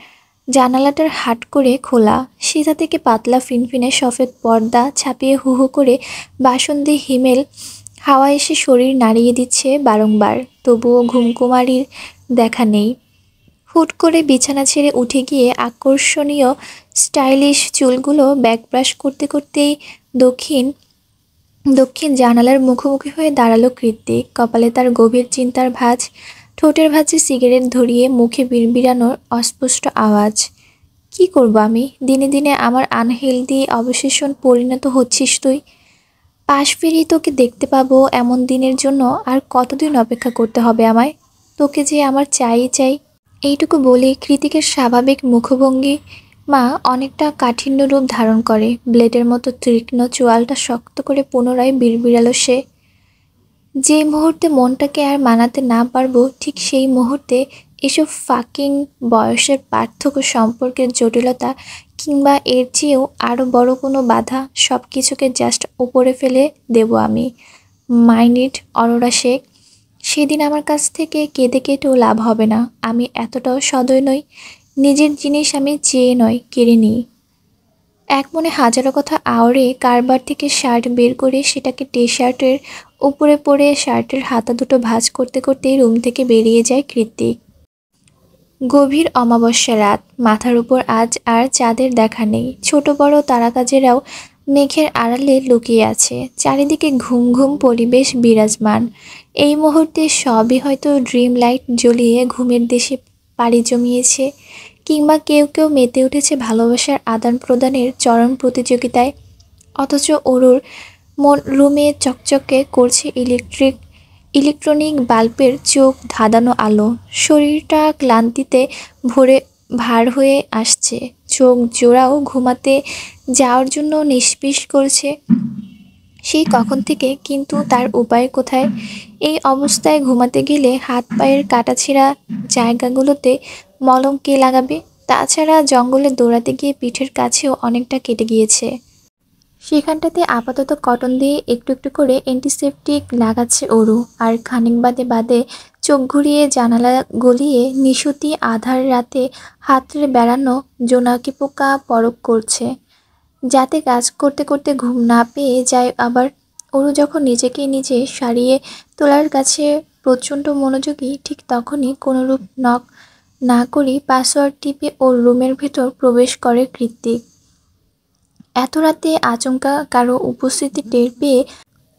জানালাটার হাট করে খোলা, সেটা থেকে পাতলা ফিনফিনে সফেদ পর্দা ছাপিয়ে হু হু করে বাসন্তী হিমেল হাওয়া এসে শরীর নাড়িয়ে দিচ্ছে বারংবার, তবুও ঘুমকুমারীর দেখা নেই। হুট করে বিছানা ছেড়ে উঠে গিয়ে আকর্ষণীয় স্টাইলিশ চুলগুলো ব্যাকব্রাশ করতে করতেই দক্ষিণ জানালার মুখোমুখি হয়ে দাঁড়ালো কৃত্তিক। কপালে তার গভীর চিন্তার ভাঁজ, ঠোঁটের ভাঁজে সিগারেট ধরিয়ে মুখে বিড়বিড়ানোর অস্পষ্ট আওয়াজ। কি করব আমি? দিনে দিনে আমার আনহেলদি অবসেশন পরিণত হচ্ছিস তুই। পাশ ফিরিয়ে তোকে দেখতে পাবো এমন দিনের জন্য আর কতদিন অপেক্ষা করতে হবে আমায়? তোকে যে আমার চাই চাই। এইটুকু বলে কৃতিকের স্বাভাবিক মুখভঙ্গি অনেকটা কাঠিন্য রূপ ধারণ করে। ব্লেডের মতো তীক্ষ্ণ চোয়ালটা শক্ত করে পুনরায় বিড়বিড়ালো সে। যে মুহূর্তে মনটাকে আর মানাতে না পারবো, ঠিক সেই মুহূর্তে এসব ফাকিং বয়সের পার্থক্য, সম্পর্কের জটিলতা কিংবা এর চেয়েও আরও বড় কোনো বাধা, সব কিছুকে জাস্ট উপরে ফেলে দেব আমি। Mind it Arora Sheikh. সেদিন আমার কাছ থেকে কেঁদে কেটেও লাভ হবে না। আমি এতটাও সদয় নই। নিজের জিনিস আমি চেয়ে নয়, কেড়ে নিই। এক মনে হাজারো কথা আওড়ে কারবার থেকে শার্ট বের করে সেটাকে টি শার্টের উপরে পরে শার্টের হাতা দুটো ভাঁজ করতে করতেই রুম থেকে বেরিয়ে যায় কৃত্তিক। গভীর অমাবস্যা রাত, মাথার উপর আজ আর চাঁদের দেখা নেই। ছোট বড় তারাকাজেরাও মেঘের আড়ালে লুকিয়ে আছে। চারিদিকে ঘুম ঘুম পরিবেশ বিরাজমান। এই মুহূর্তে সবই হয়তো ড্রিম লাইট জ্বলিয়ে ঘুমের দেশে পাড়ি জমিয়েছে, কিংবা কেউ কেউ মেতে উঠেছে ভালোবাসার আদান প্রদানের চরম প্রতিযোগিতায়। অথচ অরুর রুমে চকচকে করছে ইলেকট্রনিক বাল্বের চোখ ধাঁধানো আলো। শরীরটা ক্লান্তিতে ভার হয়ে আসছে। চোখ জোড়াও ঘুমাতে যাওয়ার জন্য নিষ্পিস করছে সেই কখন থেকে, কিন্তু তার উপায় কোথায়? এই অবস্থায় ঘুমাতে গেলে হাত পায়ের কাটাছেঁড়া জায়গাগুলোতে মলম কে লাগাবে? তাছাড়া জঙ্গলে দৌড়াতে গিয়ে পিঠের কাছেও অনেকটা কেটে গিয়েছে। সেখানটাতে আপাতত কটন দিয়ে একটু একটু করে অ্যান্টিসেপটিক লাগাচ্ছে অরু। আর খানিক বাদে চোখ ঘুরিয়ে জানালা গলিয়ে নিশুতি আধার রাতে হাতড়ে বেড়ানো জোনাকি পোকা পরক করছে, যাতে কাজ করতে করতে ঘুম না পেয়ে যায়। আবার অরু যখন নিজেকে নিজে সারিয়ে তোলার কাছে প্রচণ্ড মনোযোগী, ঠিক তখনই কোনোরূপ নক না করেই পাসওয়ার্ড টিপে ওর রুমের ভেতর প্রবেশ করে কৃত্তিক। এত রাতে আচমকা কারো উপস্থিতি টের পেয়ে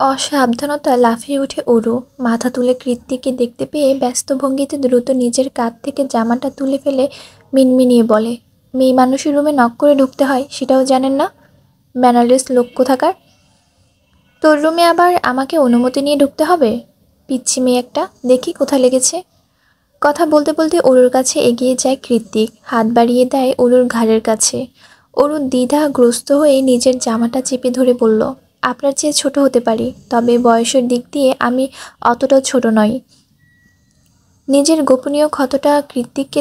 অসাবধানতা লাফিয়ে ওঠে অরু। মাথা তুলে কৃত্তিককে দেখতে পেয়ে ব্যস্ত ভঙ্গিতে দ্রুত নিজের কাঁধ থেকে জামাটা তুলে ফেলে মিনমিনিয়ে বলে, মেয়ে মানুষের রুমে নক করে ঢুকতে হয়, সেটাও জানেন না? ম্যানারলেস লোক কোথাকার। তোর রুমে আবার আমাকে অনুমতি নিয়ে ঢুকতে হবে? পিচ্ছি মেয়ে একটা, দেখি কোথায় লেগেছে। কথা বলতে বলতে অরুর কাছে এগিয়ে যায় কৃত্তিক, হাত বাড়িয়ে দেয় অরুর ঘাড়ের কাছে। অরু দ্বিধাগ্রস্ত হয়ে নিজের জামাটা চেপে ধরে বলল, আপনার চেয়ে ছোট হতে পারি, তবে বয়সের দিক দিয়ে আমি অতটাও ছোট নই। নিজের গোপনীয় ক্ষতটা কৃত্তিককে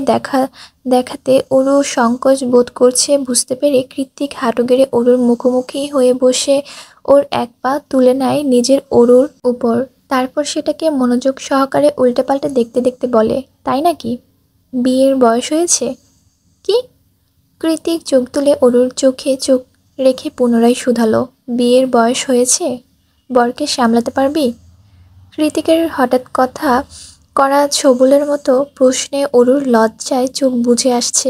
দেখাতে অরু সংকোচ বোধ করছে বুঝতে পেরে কৃত্তিক হাঁটু গেড়ে অরুর মুখোমুখি হয়ে বসে ওর এক পা তুলে নেয় নিজের অরুর উপর। তারপর সেটাকে মনোযোগ সহকারে উল্টেপাল্টে দেখতে দেখতে বলে, তাই নাকি? বিয়ের বয়স হয়েছে? কি? কৃত্তিক চোখ তুলে অরুর চোখে চোখ রেখে পুনরায় শুধালো, বিয়ের বয়স হয়েছে? বরকে সামলাতে পারবি? কৃতিকের হঠাৎ কথা করা ছবুলের মতো প্রশ্নে অরুর লজ্জায় চোখ বুজে আসছে।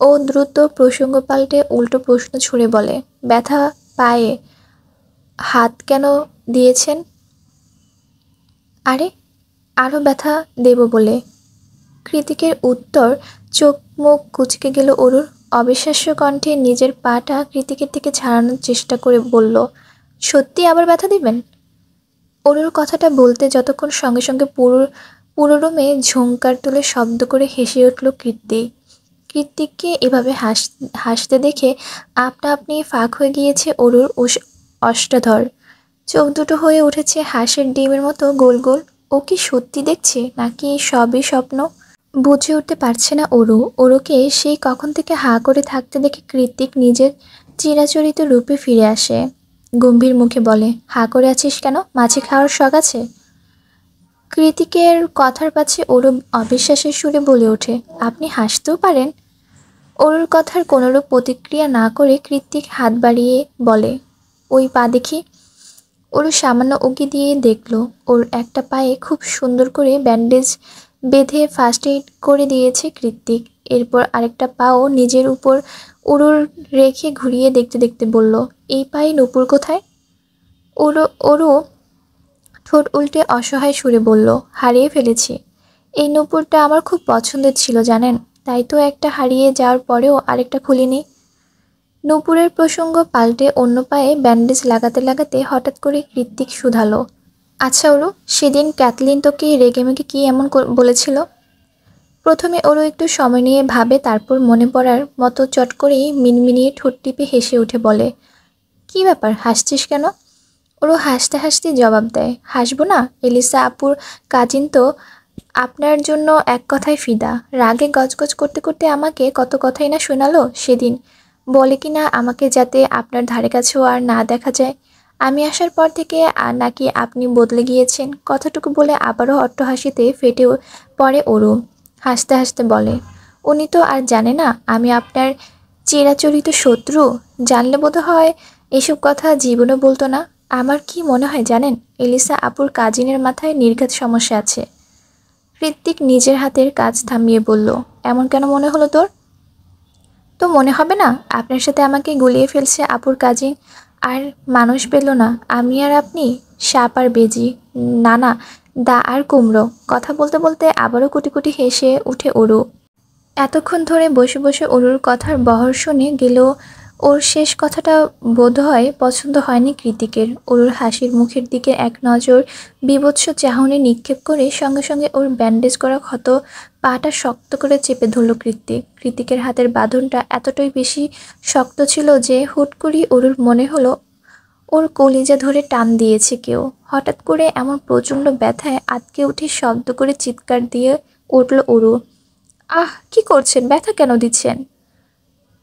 ও দ্রুত প্রসঙ্গ পাল্টে উল্টো প্রশ্ন ছুড়ে বলে, ব্যথা পায়ে হাত কেন দিয়েছেন? আরে, আরও ব্যথা দেব বলে। কৃতিকের উত্তর চোখ মুখ কুঁচকে গেল অরুর। অবিশ্বাস্য কণ্ঠে নিজের পাটা কৃতিকের থেকে ছাড়ানোর চেষ্টা করে বলল, সত্যি আবার ব্যথা দিবেন? অরুর কথাটা বলতে যতক্ষণ সঙ্গে সঙ্গে পুরো রুমে ঝংকার তুলে শব্দ করে হেসে উঠল কৃত্তিক। কৃত্তিককে এভাবে হাসতে দেখে আপনা আপনি ফাঁক হয়ে গিয়েছে অরুর অষ্টাধর। চোখ দুটো হয়ে উঠেছে হাঁসের ডিমের মতো গোল গোল। ও কি সত্যি দেখছে নাকি সবই স্বপ্ন? বুঝে উঠতে পারছে না অরু। অরুকে সেই কখন থেকে হাঁ করে থাকতে দেখে কৃত্তিক নিজের চিরাচরিত রূপে ফিরে আসে। গম্ভীর মুখে বলে, হাঁ করে আছিস কেন? মাছি খাওয়ার শখ আছে? কৃতিকের কথার পাছে অরু অবিশ্বাসের সুরে বলে ওঠে, আপনি হাসতেও পারেন? অরুর কথার কোনোরূপ প্রতিক্রিয়া না করে কৃত্তিক হাত বাড়িয়ে বলে, ওই পা দেখি। অরু সামান্য উকি দিয়ে দেখল ওর একটা পায়ে খুব সুন্দর করে ব্যান্ডেজ বেঁধে ফার্স্ট এইড করে দিয়েছে কৃত্তিক। এরপর আরেকটা পাও নিজের উপর অরুর রেখে ঘুরিয়ে দেখতে দেখতে বলল, এই পায়ে নূপুর কোথায়? অরু ঠোঁট উল্টে অসহায় সুরে বলল, হারিয়ে ফেলেছি। এই নূপুরটা আমার খুব পছন্দের ছিল জানেন, তাই তো একটা হারিয়ে যাওয়ার পরেও আরেকটা খুলিনি। নূপুরের প্রসঙ্গ পাল্টে অন্য পায়ে ব্যান্ডেজ লাগাতে লাগাতে হঠাৎ করে কৃত্তিক শুধালো, আচ্ছা অরু, সেদিন ক্যাথলিন তোকে রেগেমেগে কি এমন বলেছিল? প্রথমে অরু একটু সময় নিয়ে ভাবে, তারপর মনে পড়ার মতো চট করেই মিনমিনিয়ে ঠোঁট টিপে হেসে উঠে বলে, কি ব্যাপার, হাসছিস কেন? ওরও হাসতে হাসতে জবাব দেয়, হাসবো না? এলিসা আপুর কাজিন তো আপনার জন্য এক কথায় ফিদা। রাগে গজগজ করতে করতে আমাকে কত কথাই না শোনালো সেদিন। বলে কি না আমাকে যাতে আপনার ধারে কাছেও আর না দেখা যায়। আমি আসার পর থেকে আর নাকি আপনি বদলে গিয়েছেন। কথাটুকু বলে আবারও অট্টহাসিতে ফেটে পড়ে অরু। হাসতে হাসতে বলে, উনি তো আর জানে না আমি আপনার চিরাচরিত শত্রু। জানলে বোধ হয় এসব কথা জীবনও বলতো না। আমার কি মনে হয় জানেন, এলিসা আপুর কাজিনের মাথায় নির্ঘাত সমস্যা আছে। কৃত্তিক নিজের হাতের কাজ থামিয়ে বলল, এমন কেন মনে হলো তোর? তো মনে হবে না আপনার সাথে আমাকে গুলিয়ে ফেলছে আপুর কাজিন, আর মানুষ পেল না আমি আর আপনি, সাপ আর বেজি, না না দা আর কুমড়ো। কথা বলতে বলতে আবারও কুটি কুটি হেসে উঠে অরু। এতক্ষণ ধরে বসে বসে অরুর কথার বহর শুনে গেলেও ওর শেষ কথাটা বোধহয় পছন্দ হয়নি কৃতিকের। অরুর হাসির মুখের দিকে এক নজর বীভৎস চাহনি নিক্ষেপ করে সঙ্গে সঙ্গে ওর ব্যান্ডেজ করা ক্ষত পাটা শক্ত করে চেপে ধরল কৃতিক। কৃতিকের হাতের বাঁধনটা এতটাই বেশি শক্ত ছিল যে হুট করেই অরুর মনে হলো ওর কলিজা ধরে টান দিয়েছে কেউ। হঠাৎ করে এমন প্রচণ্ড ব্যথায় আঁতকে উঠে শব্দ করে চিৎকার দিয়ে উঠল অরু, আহ, কি করছেন? ব্যথা কেন দিচ্ছেন?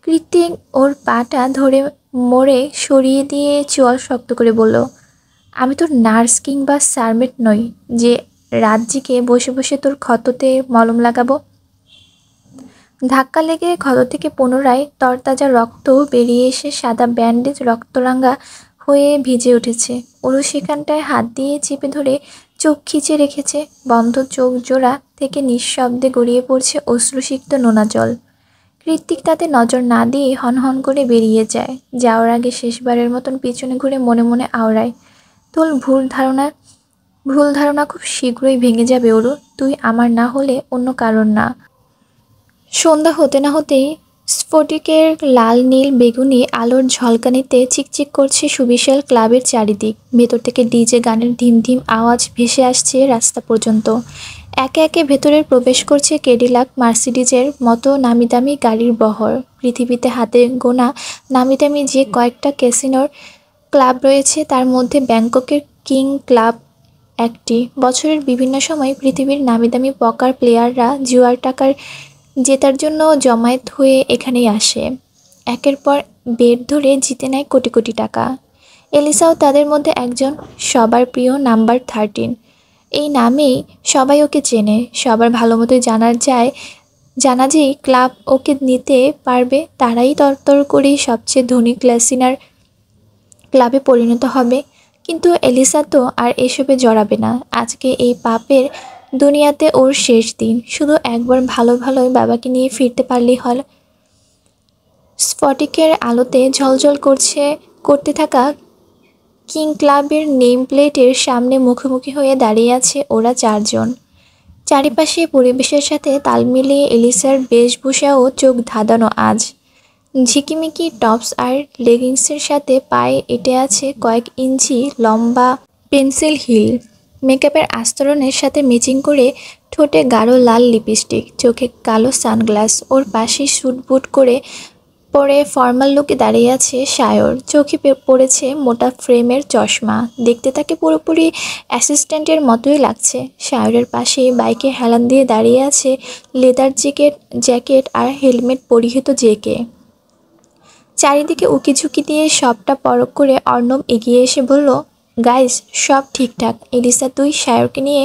কৃত্তিক ওর পাটা ধরে মোড়ে সরিয়ে দিয়ে চোয়াল শক্ত করে বলল, আমি তোর নার্স কিংবা সার্মেট নই যে রাজ্যিকে বসে বসে তোর ক্ষততে মলম লাগাবো। ধাক্কা লেগে ক্ষত থেকে পুনরায় তরতাজা রক্ত বেরিয়ে এসে সাদা ব্যান্ডেজ রক্তরাঙ্গা হয়ে ভিজে উঠেছে। ওরও সেখানটায় হাত দিয়ে চেপে ধরে চোখ খিচে রেখেছে। বন্ধ চোখ জোড়া থেকে নিঃশব্দে গড়িয়ে পড়ছে অশ্রুসিক্ত নোনা জল। কৃত্তিক তাতে নজর না দিয়ে হনহন করে বেরিয়ে যায়। যাওয়ার আগে শেষবারের মতন পিছনে ঘুরে মনে মনে আওড়ায়, তোর ভুল ধারণা খুব শীঘ্রই ভেঙে যাবে অরু। তুই আমার না হলে অন্য কারণ না। সন্ধ্যা হতে না হতেই স্ফটিকের লাল নীল বেগুনি আলোর ঝলকানিতে চিকচিক করছে সুবিশাল ক্লাবের চারিদিক। ভেতর থেকে ডিজে গানের ধিম ধিম আওয়াজ ভেসে আসছে রাস্তা পর্যন্ত। একে একে ভেতরে প্রবেশ করছে ক্যাডিলাক, মার্সিডিজের মতো নামিদামি গাড়ির বহর। পৃথিবীতে হাতে গোনা নামিদামি যে কয়েকটা ক্যাসিনোর ক্লাব রয়েছে তার মধ্যে ব্যাংককের কিং ক্লাব একটি। বছরের বিভিন্ন সময় পৃথিবীর নামিদামি পকার প্লেয়াররা জুয়ার টাকার জেতার জন্য জমায়েত হয়ে এখানেই আসে। একের পর বেট ধরে জিতে নেয় কোটি কোটি টাকা। এলিসাও তাদের মধ্যে একজন, সবার প্রিয় নাম্বার 13। এই নামেই সবাই ওকে চেনে। সবার ভালো মতোই জানা যেই ক্লাব ওকে নিতে পারবে তারাই তরতর করে সবচেয়ে ধনী ক্যাসিনোর ক্লাবে পরিণত হবে। কিন্তু এলিসা তো আর এসবে জড়াবে না। আজকে এই পাপের দুনিয়াতে ওর শেষ দিন। শুধু একবার ভালোই বাবাকে নিয়ে ফিরতে পারলেই হল। স্ফটিকের আলোতে ঝলঝল করতে থাকা কিং ক্লাবের নেম প্লেটের সামনে মুখোমুখি হয়ে দাঁড়িয়ে আছে ওরা চারজন। চারিপাশে পরিবেশের সাথে তাল মিলিয়ে এলিসার বেশভূষাও চোখ ধাঁধানো আজ। ঝিকিমিকি টপস আর লেগিংসের সাথে পায়ে এঁটে আছে কয়েক ইঞ্চি লম্বা পেন্সিল হিল। মেকআপের আস্তরণের সাথে ম্যাচিং করে ঠোঁটে গাঢ় লাল লিপস্টিক, চোখে কালো সানগ্লাস। ওর পাশে স্যুট বুট পরে ফর্মাল লুকে দাঁড়িয়ে আছে সায়র। চোখে পড়েছে মোটা ফ্রেমের চশমা। দেখতে তাকে পুরোপুরি অ্যাসিস্ট্যান্টের মতোই লাগছে। সায়রের পাশে বাইকে হেলান দিয়ে দাঁড়িয়ে আছে লেদার জ্যাকেট আর হেলমেট পরিহিত জেকে। চারিদিকে উকিঝুঁকি দিয়ে সবটা পরখ করে অর্ণব এগিয়ে এসে বলল, গাইস, সব ঠিকঠাক। এলিসা, তুই সায়রকে নিয়ে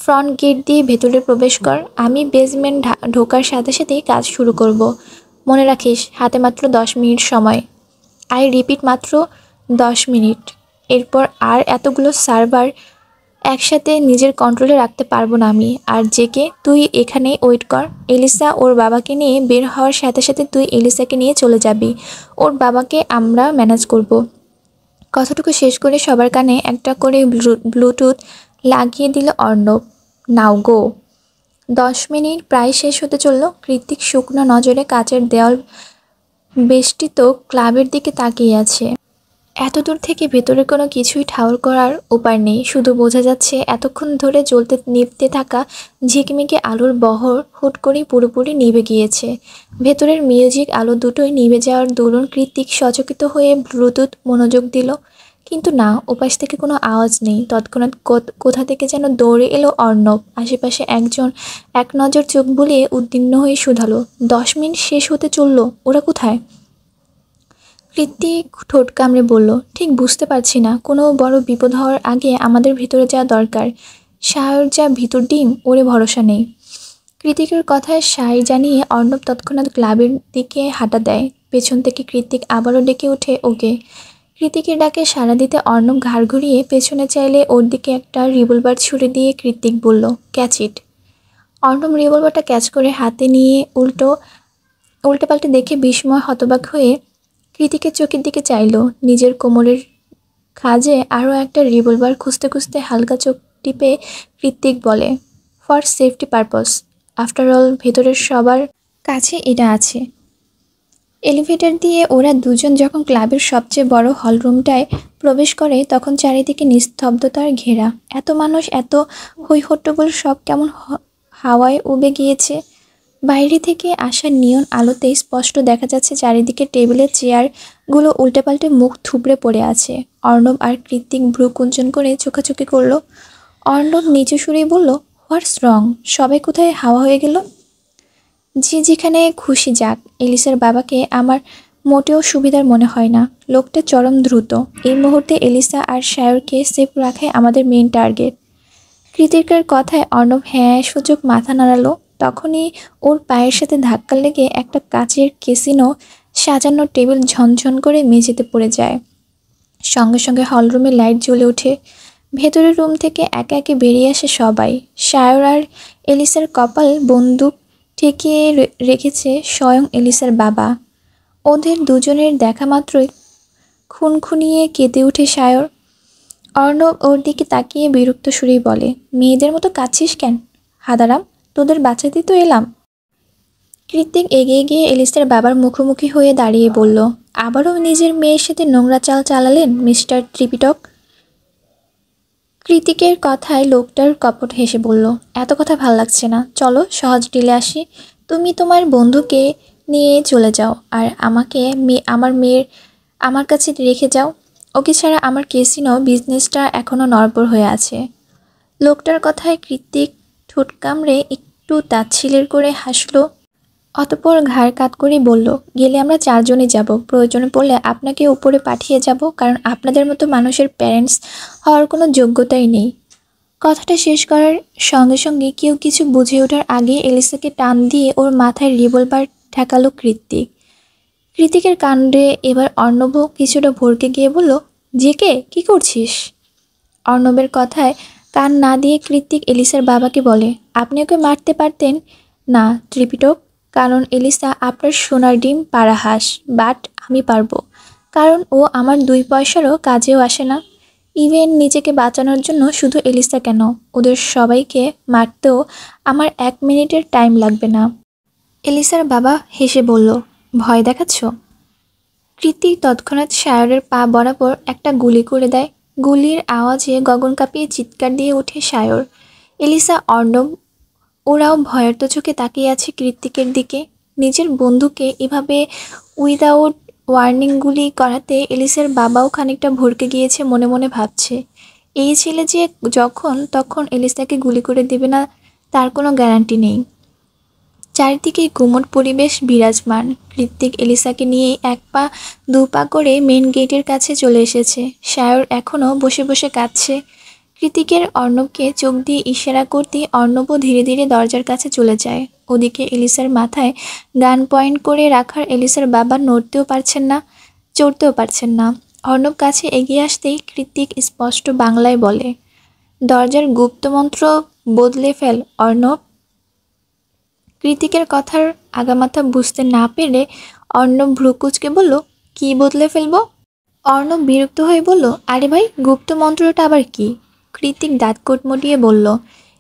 ফ্রন্ট গেট দিয়ে ভেতরে প্রবেশ কর। আমি বেসমেন্ট ঢোকার সাথে সাথেই কাজ শুরু করব। মনে রাখিস, হাতে মাত্র 10 মিনিট সময়। আই রিপিট, মাত্র 10 মিনিট। এরপর আর এতগুলো সার্ভার একসাথে নিজের কন্ট্রোলে রাখতে পারবো না আমি। আর জেকে, তুই এখানেই ওয়েট কর। এলিসা ওর বাবাকে নিয়ে বের হওয়ার সাথে সাথে তুই এলিসাকে নিয়ে চলে যাবি। ওর বাবাকে আমরা ম্যানেজ করব। কথাটুকু শেষ করে সবার কানে একটা করে ব্লুটুথ লাগিয়ে দিল অর্ণব। নাও গো। 10 মিনিট প্রায় শেষ হতে চলল। কৃত্তিক শুকনো নজরে কাচের দেওয়াল বেষ্টিত ক্লাবের দিকে তাকিয়ে আছে। এত দূর থেকে ভেতরে কোনো কিছুই ঠাউর করার উপায় নেই। শুধু বোঝা যাচ্ছে এতক্ষণ ধরে জ্বলতে নিভতে থাকা ঝিকিমিকি আলোর বহর হুট করেই পুরোপুরি নিভে গিয়েছে। ভেতরের মিউজিক আলো দুটোই নিভে যাওয়ার দরুন কৃত্তিক সচকিত হয়ে ব্লুটুথ মনোযোগ দিল। কিন্তু না, ওপাশ থেকে কোনো আওয়াজ নেই। তৎক্ষণাৎ কোথা থেকে যেন দৌড়ে এলো অর্ণব। আশেপাশে এক নজর চোখ বুলিয়ে উদ্বিগ্ন হয়ে শুধালো, 10 মিনিট শেষ হতে চলল, ওরা কোথায়? কৃত্তিক ঠোঁট কামড়ে বলল, ঠিক বুঝতে পারছি না। কোনো বড় বিপদ হওয়ার আগে আমাদের ভিতরে যাওয়া দরকার। সায়র যা ভিতর ডিম, ওরে ভরসা নেই। কৃত্তিকের কথায় সায় জানিয়ে অর্ণব তৎক্ষণাৎ ক্লাবের দিকে হাঁটা দেয়। পেছন থেকে কৃত্তিক আবারও ডেকে ওঠে ওকে। কৃত্তিকের ডাকে সাড়া দিতে অর্ণব ঘাড় ঘুরিয়ে পেছনে চাইলে ওর দিকে একটা রিভলভার ছুড়ে দিয়ে কৃত্তিক বলল, ক্যাচ ইট। অর্ণব রিভলভারটা ক্যাচ করে হাতে নিয়ে উল্টে পাল্টে দেখে বিস্ময় হতবাক হয়ে কৃত্তিকের চোখের দিকে চাইল। নিজের কোমরের খাজে আরও একটা রিভলভার খুঁজতে খুঁজতে হালকা চোখ টিপে কৃত্তিক বলে, for safety purpose. After all, ভেতরের সবার কাছে এটা আছে। এলিভেটর দিয়ে ওরা দুজন যখন ক্লাবের সবচেয়ে বড় হলরুমটায় প্রবেশ করে তখন চারিদিকে নিস্তব্ধতার ঘেরা। এত মানুষ, এত হইহট্টগোল, সব কেমন হাওয়ায় উবে গিয়েছে। বাইরে থেকে আসা নিয়ন আলোতে স্পষ্ট দেখা যাচ্ছে চারিদিকে টেবিলের চেয়ারগুলো উল্টেপাল্টে মুখ থুবড়ে পড়ে আছে। অর্ণব আর কৃত্তিক ভ্রু কুঞ্চন করে চোখাচোখি করল। অর্ণব নিচু সুরেই বলল, হোয়াটস রং? সবাই কোথায় হাওয়া হয়ে গেল? যে যেখানে খুশি যাক। এলিসার বাবাকে আমার মোটেও সুবিধার মনে হয় না। লোকটা চরম দ্রুত। এই মুহূর্তে এলিসা আর সায়রকে সেফ রাখাই আমাদের মেইন টার্গেট। কৃতিকের কথায় অর্ণব হ্যাঁ সূচক মাথা নাড়ালো। তখনই ওর পায়ের সাথে ধাক্কা লেগে একটা কাচের ক্যাসিনো সাজানো টেবিল ঝনঝন করে মেঝেতে পড়ে যায়। সঙ্গে সঙ্গে হলরুমে লাইট জ্বলে ওঠে। ভেতরের রুম থেকে একে একে বেরিয়ে আসে সবাই। সায়র আর এলিসার কপাল বন্দুক ঠেকিয়ে রেখেছে স্বয়ং এলিসার বাবা। ওদের দুজনের দেখা মাত্রই খুনখুনিয়ে কেঁদে ওঠে সায়র। অর্ণব ওর দিকে তাকিয়ে বিরক্ত সুরেই বলে, মেয়েদের মতো কাঁদছিস কেন? হাদারাম, তোদের বাঁচাতেই তো এলাম। কৃত্তিক এগিয়ে গিয়ে এলিসার বাবার মুখোমুখি হয়ে দাঁড়িয়ে বলল, আবারও নিজের মেয়ের সাথে নোংরা চাল চালালেন মিস্টার ত্রিপিটক। কৃতিকের কথায় লোকটার কপট হেসে বলল, এত কথা ভাল লাগছে না, চলো সহজ ডিলে আসি। তুমি তোমার বন্ধুকে নিয়ে চলে যাও আর আমাকে আমার মেয়ের আমার কাছে রেখে যাও। ওকে ছাড়া আমার ক্যাসিনো বিজনেসটা এখনও নড়বড় হয়ে আছে। লোকটার কথায় কৃতিক ঠোঁট কামড়ে একটু তাচ্ছিলের করে হাসলো, অতঃপর ঘাড় কাত করে বলল, গেলে আমরা চারজনই যাব, প্রয়োজনে পড়লে আপনাকে উপরে পাঠিয়ে যাব, কারণ আপনাদের মতো মানুষের প্যারেন্টস হওয়ার কোনো যোগ্যতাই নেই। কথাটা শেষ করার সঙ্গে সঙ্গে কেউ কিছু বুঝে ওঠার আগে এলিসাকে টান দিয়ে ওর মাথায় রিভলভার ঠেকালো কৃতিক। কৃতিকের কাণ্ডে এবার অর্ণব কিছুটা ভরকে গিয়ে বলল, জেকে কি করছিস? অর্ণবের কথায় কান না দিয়ে কৃতিক এলিসার বাবাকে বলে, আপনি ওকে মারতে পারতেন না ত্রিপিটক, কারণ এলিসা আপনার সোনার ডিম পাড়া হাঁস, বাট আমি পারবো, কারণ ও আমার 2 পয়সারও কাজেও আসে না। ইভেন নিজেকে বাঁচানোর জন্য শুধু এলিসা কেন, ওদের সবাইকে মারতেও আমার 1 মিনিটের টাইম লাগবে না। এলিসার বাবা হেসে বলল, ভয় দেখাচ্ছ? কৃতিক তৎক্ষণাৎ সায়রের পা বরাবর একটা গুলি করে দেয়। গুলির আওয়াজে গগন কাঁপিয়ে চিৎকার দিয়ে ওঠে সায়র। এলিসা, অর্ণব ওরাও ভয়ার্ত চোখে তাকিয়ে আছে কৃতিকের দিকে। নিজের বন্ধুকে এভাবে উইদাউট ওয়ার্নিং গুলি করাতে এলিসার বাবাও খানিকটা ভরকে গিয়েছে, মনে মনে ভাবছে, এই ছেলে যে যখন তখন এলিসাকে গুলি করে দেবে না তার কোনো গ্যারান্টি নেই। চারিদিকে গুমট পরিবেশ বিরাজমান। কৃতিক এলিসাকে নিয়ে 1 পা 2 পা করে মেন গেটের কাছে চলে এসেছে। সায়র এখনও বসে বসে কাঁদছে। কৃতিকের অর্ণবকে চোখ দিয়ে ইশারা করতে অর্ণবও ধীরে ধীরে দরজার কাছে চলে যায়। ওদিকে এলিসার মাথায় গান পয়েন্ট করে রাখার এলিসার বাবা নড়তেও পারছেন না, চড়তেও পারছেন না। অর্ণব কাছে এগিয়ে আসতেই কৃতিক স্পষ্ট বাংলায় বলে, দরজার গুপ্তমন্ত্র বদলে ফেল অর্ণব। কৃতিকের কথার আগামাথা বুঝতে না পেরে অর্ণব ভ্রুকুচকে বলল, কি বদলে ফেলবো? অর্ণব বিরক্ত হয়ে বলল, আরে ভাই, গুপ্ত মন্ত্রটা আবার কি? কৃতিক দাঁত কটমটিয়ে বলল,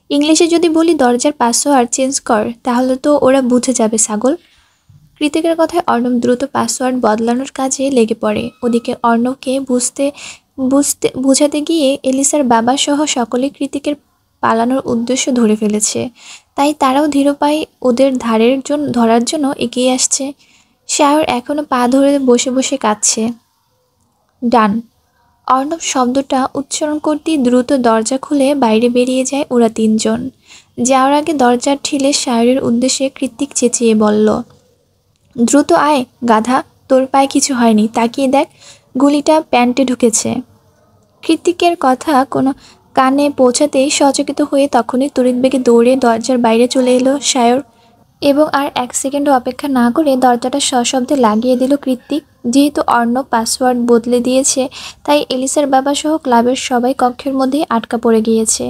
ইংলিশে যদি বলি দরজার পাসওয়ার্ড চেঞ্জ কর, তাহলে তো ওরা বুঝে যাবে ছাগল। কৃতিকের কথায় অর্ণব দ্রুত পাসওয়ার্ড বদলানোর কাজে লেগে পড়ে। ওদিকে অর্ণবকে বুঝাতে গিয়ে এলিসার বাবা সহ সকলে কৃতিকের পালানোর উদ্দেশ্য ধরে ফেলেছে। তাই তারাও ধীর পায়ে ওদের ধরার জন্য এগিয়ে আসছে। সায়র এখনো পা ধরে বসে বসে কাঁদছে। ডান। অর্ণব শব্দটা উচ্চারণ করতেই দ্রুত দরজা খুলে বাইরে বেরিয়ে যায় ওরা 3জন। যাওয়ার আগে দরজার ঠিলে সায়রের উদ্দেশ্যে কৃতিক চেঁচিয়ে বলল, দ্রুত আয় গাধা, তোর পায়ে কিছু হয়নি, তাকিয়ে দেখ, গুলিটা প্যান্টে ঢুকেছে। কৃতিকের কথা কোনো কানে পৌঁছাতেই সচকিত হয়ে তখনই তড়িৎ বেগে দৌড়ে দরজার বাইরে চলে এলো সায়র, এবং আর 1 সেকেন্ডও অপেক্ষা না করে দরজাটা সশব্দে লাগিয়ে দিল কৃতিক। যেহেতু অর্ণব পাসওয়ার্ড বদলে দিয়েছে, তাই এলিসার বাবা সহ ক্লাবের সবাই কক্ষের মধ্যেই আটকা পড়ে গিয়েছে।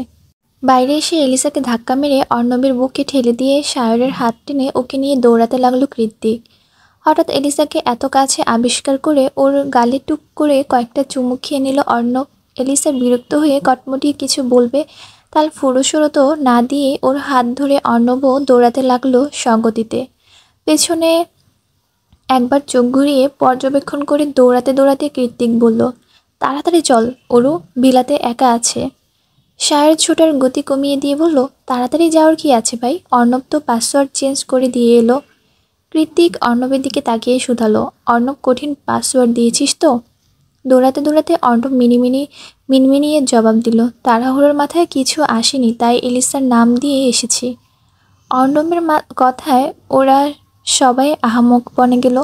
বাইরে এসে এলিসাকে ধাক্কা মেরে অর্ণবের বুকে ঠেলে দিয়ে সায়রের হাত টেনে ওকে নিয়ে দৌড়াতে লাগলো কৃতিক। হঠাৎ এলিসাকে এত কাছে আবিষ্কার করে ওর গালে টুক করে কয়েকটা চুমু খেয়ে নিল অর্ণব। এলিসা বিরক্ত হয়ে কটমটিয়ে কিছু বলবে, তার ফুরসুরতো না দিয়ে ওর হাত ধরে অর্ণবও দৌড়াতে লাগলো সগতিতে। পেছনে একবার চোখ ঘুরিয়ে পর্যবেক্ষণ করে দৌড়াতে দৌড়াতে কৃতিক বলল, তাড়াতাড়ি চল, ওরু বিলাতে একা আছে। সায়র ছোটার গতি কমিয়ে দিয়ে বলল, তাড়াতাড়ি যাওয়ার কি আছে ভাই, অর্ণব তো পাসওয়ার্ড চেঞ্জ করে দিয়ে এলো। কৃতিক অর্ণবের দিকে তাকিয়ে শুধালো, অর্ণব কঠিন পাসওয়ার্ড দিয়েছিস তো? দৌড়াতে দৌড়াতে অর্ণব মিনমিনিয়ে জবাব দিল, তাড়াহুড়োর মাথায় কিছু আসেনি, তাই এলিসার নাম দিয়ে এসেছি। অর্ণবের কথায় ওরা সবাই আহাম্মক বনে গেল।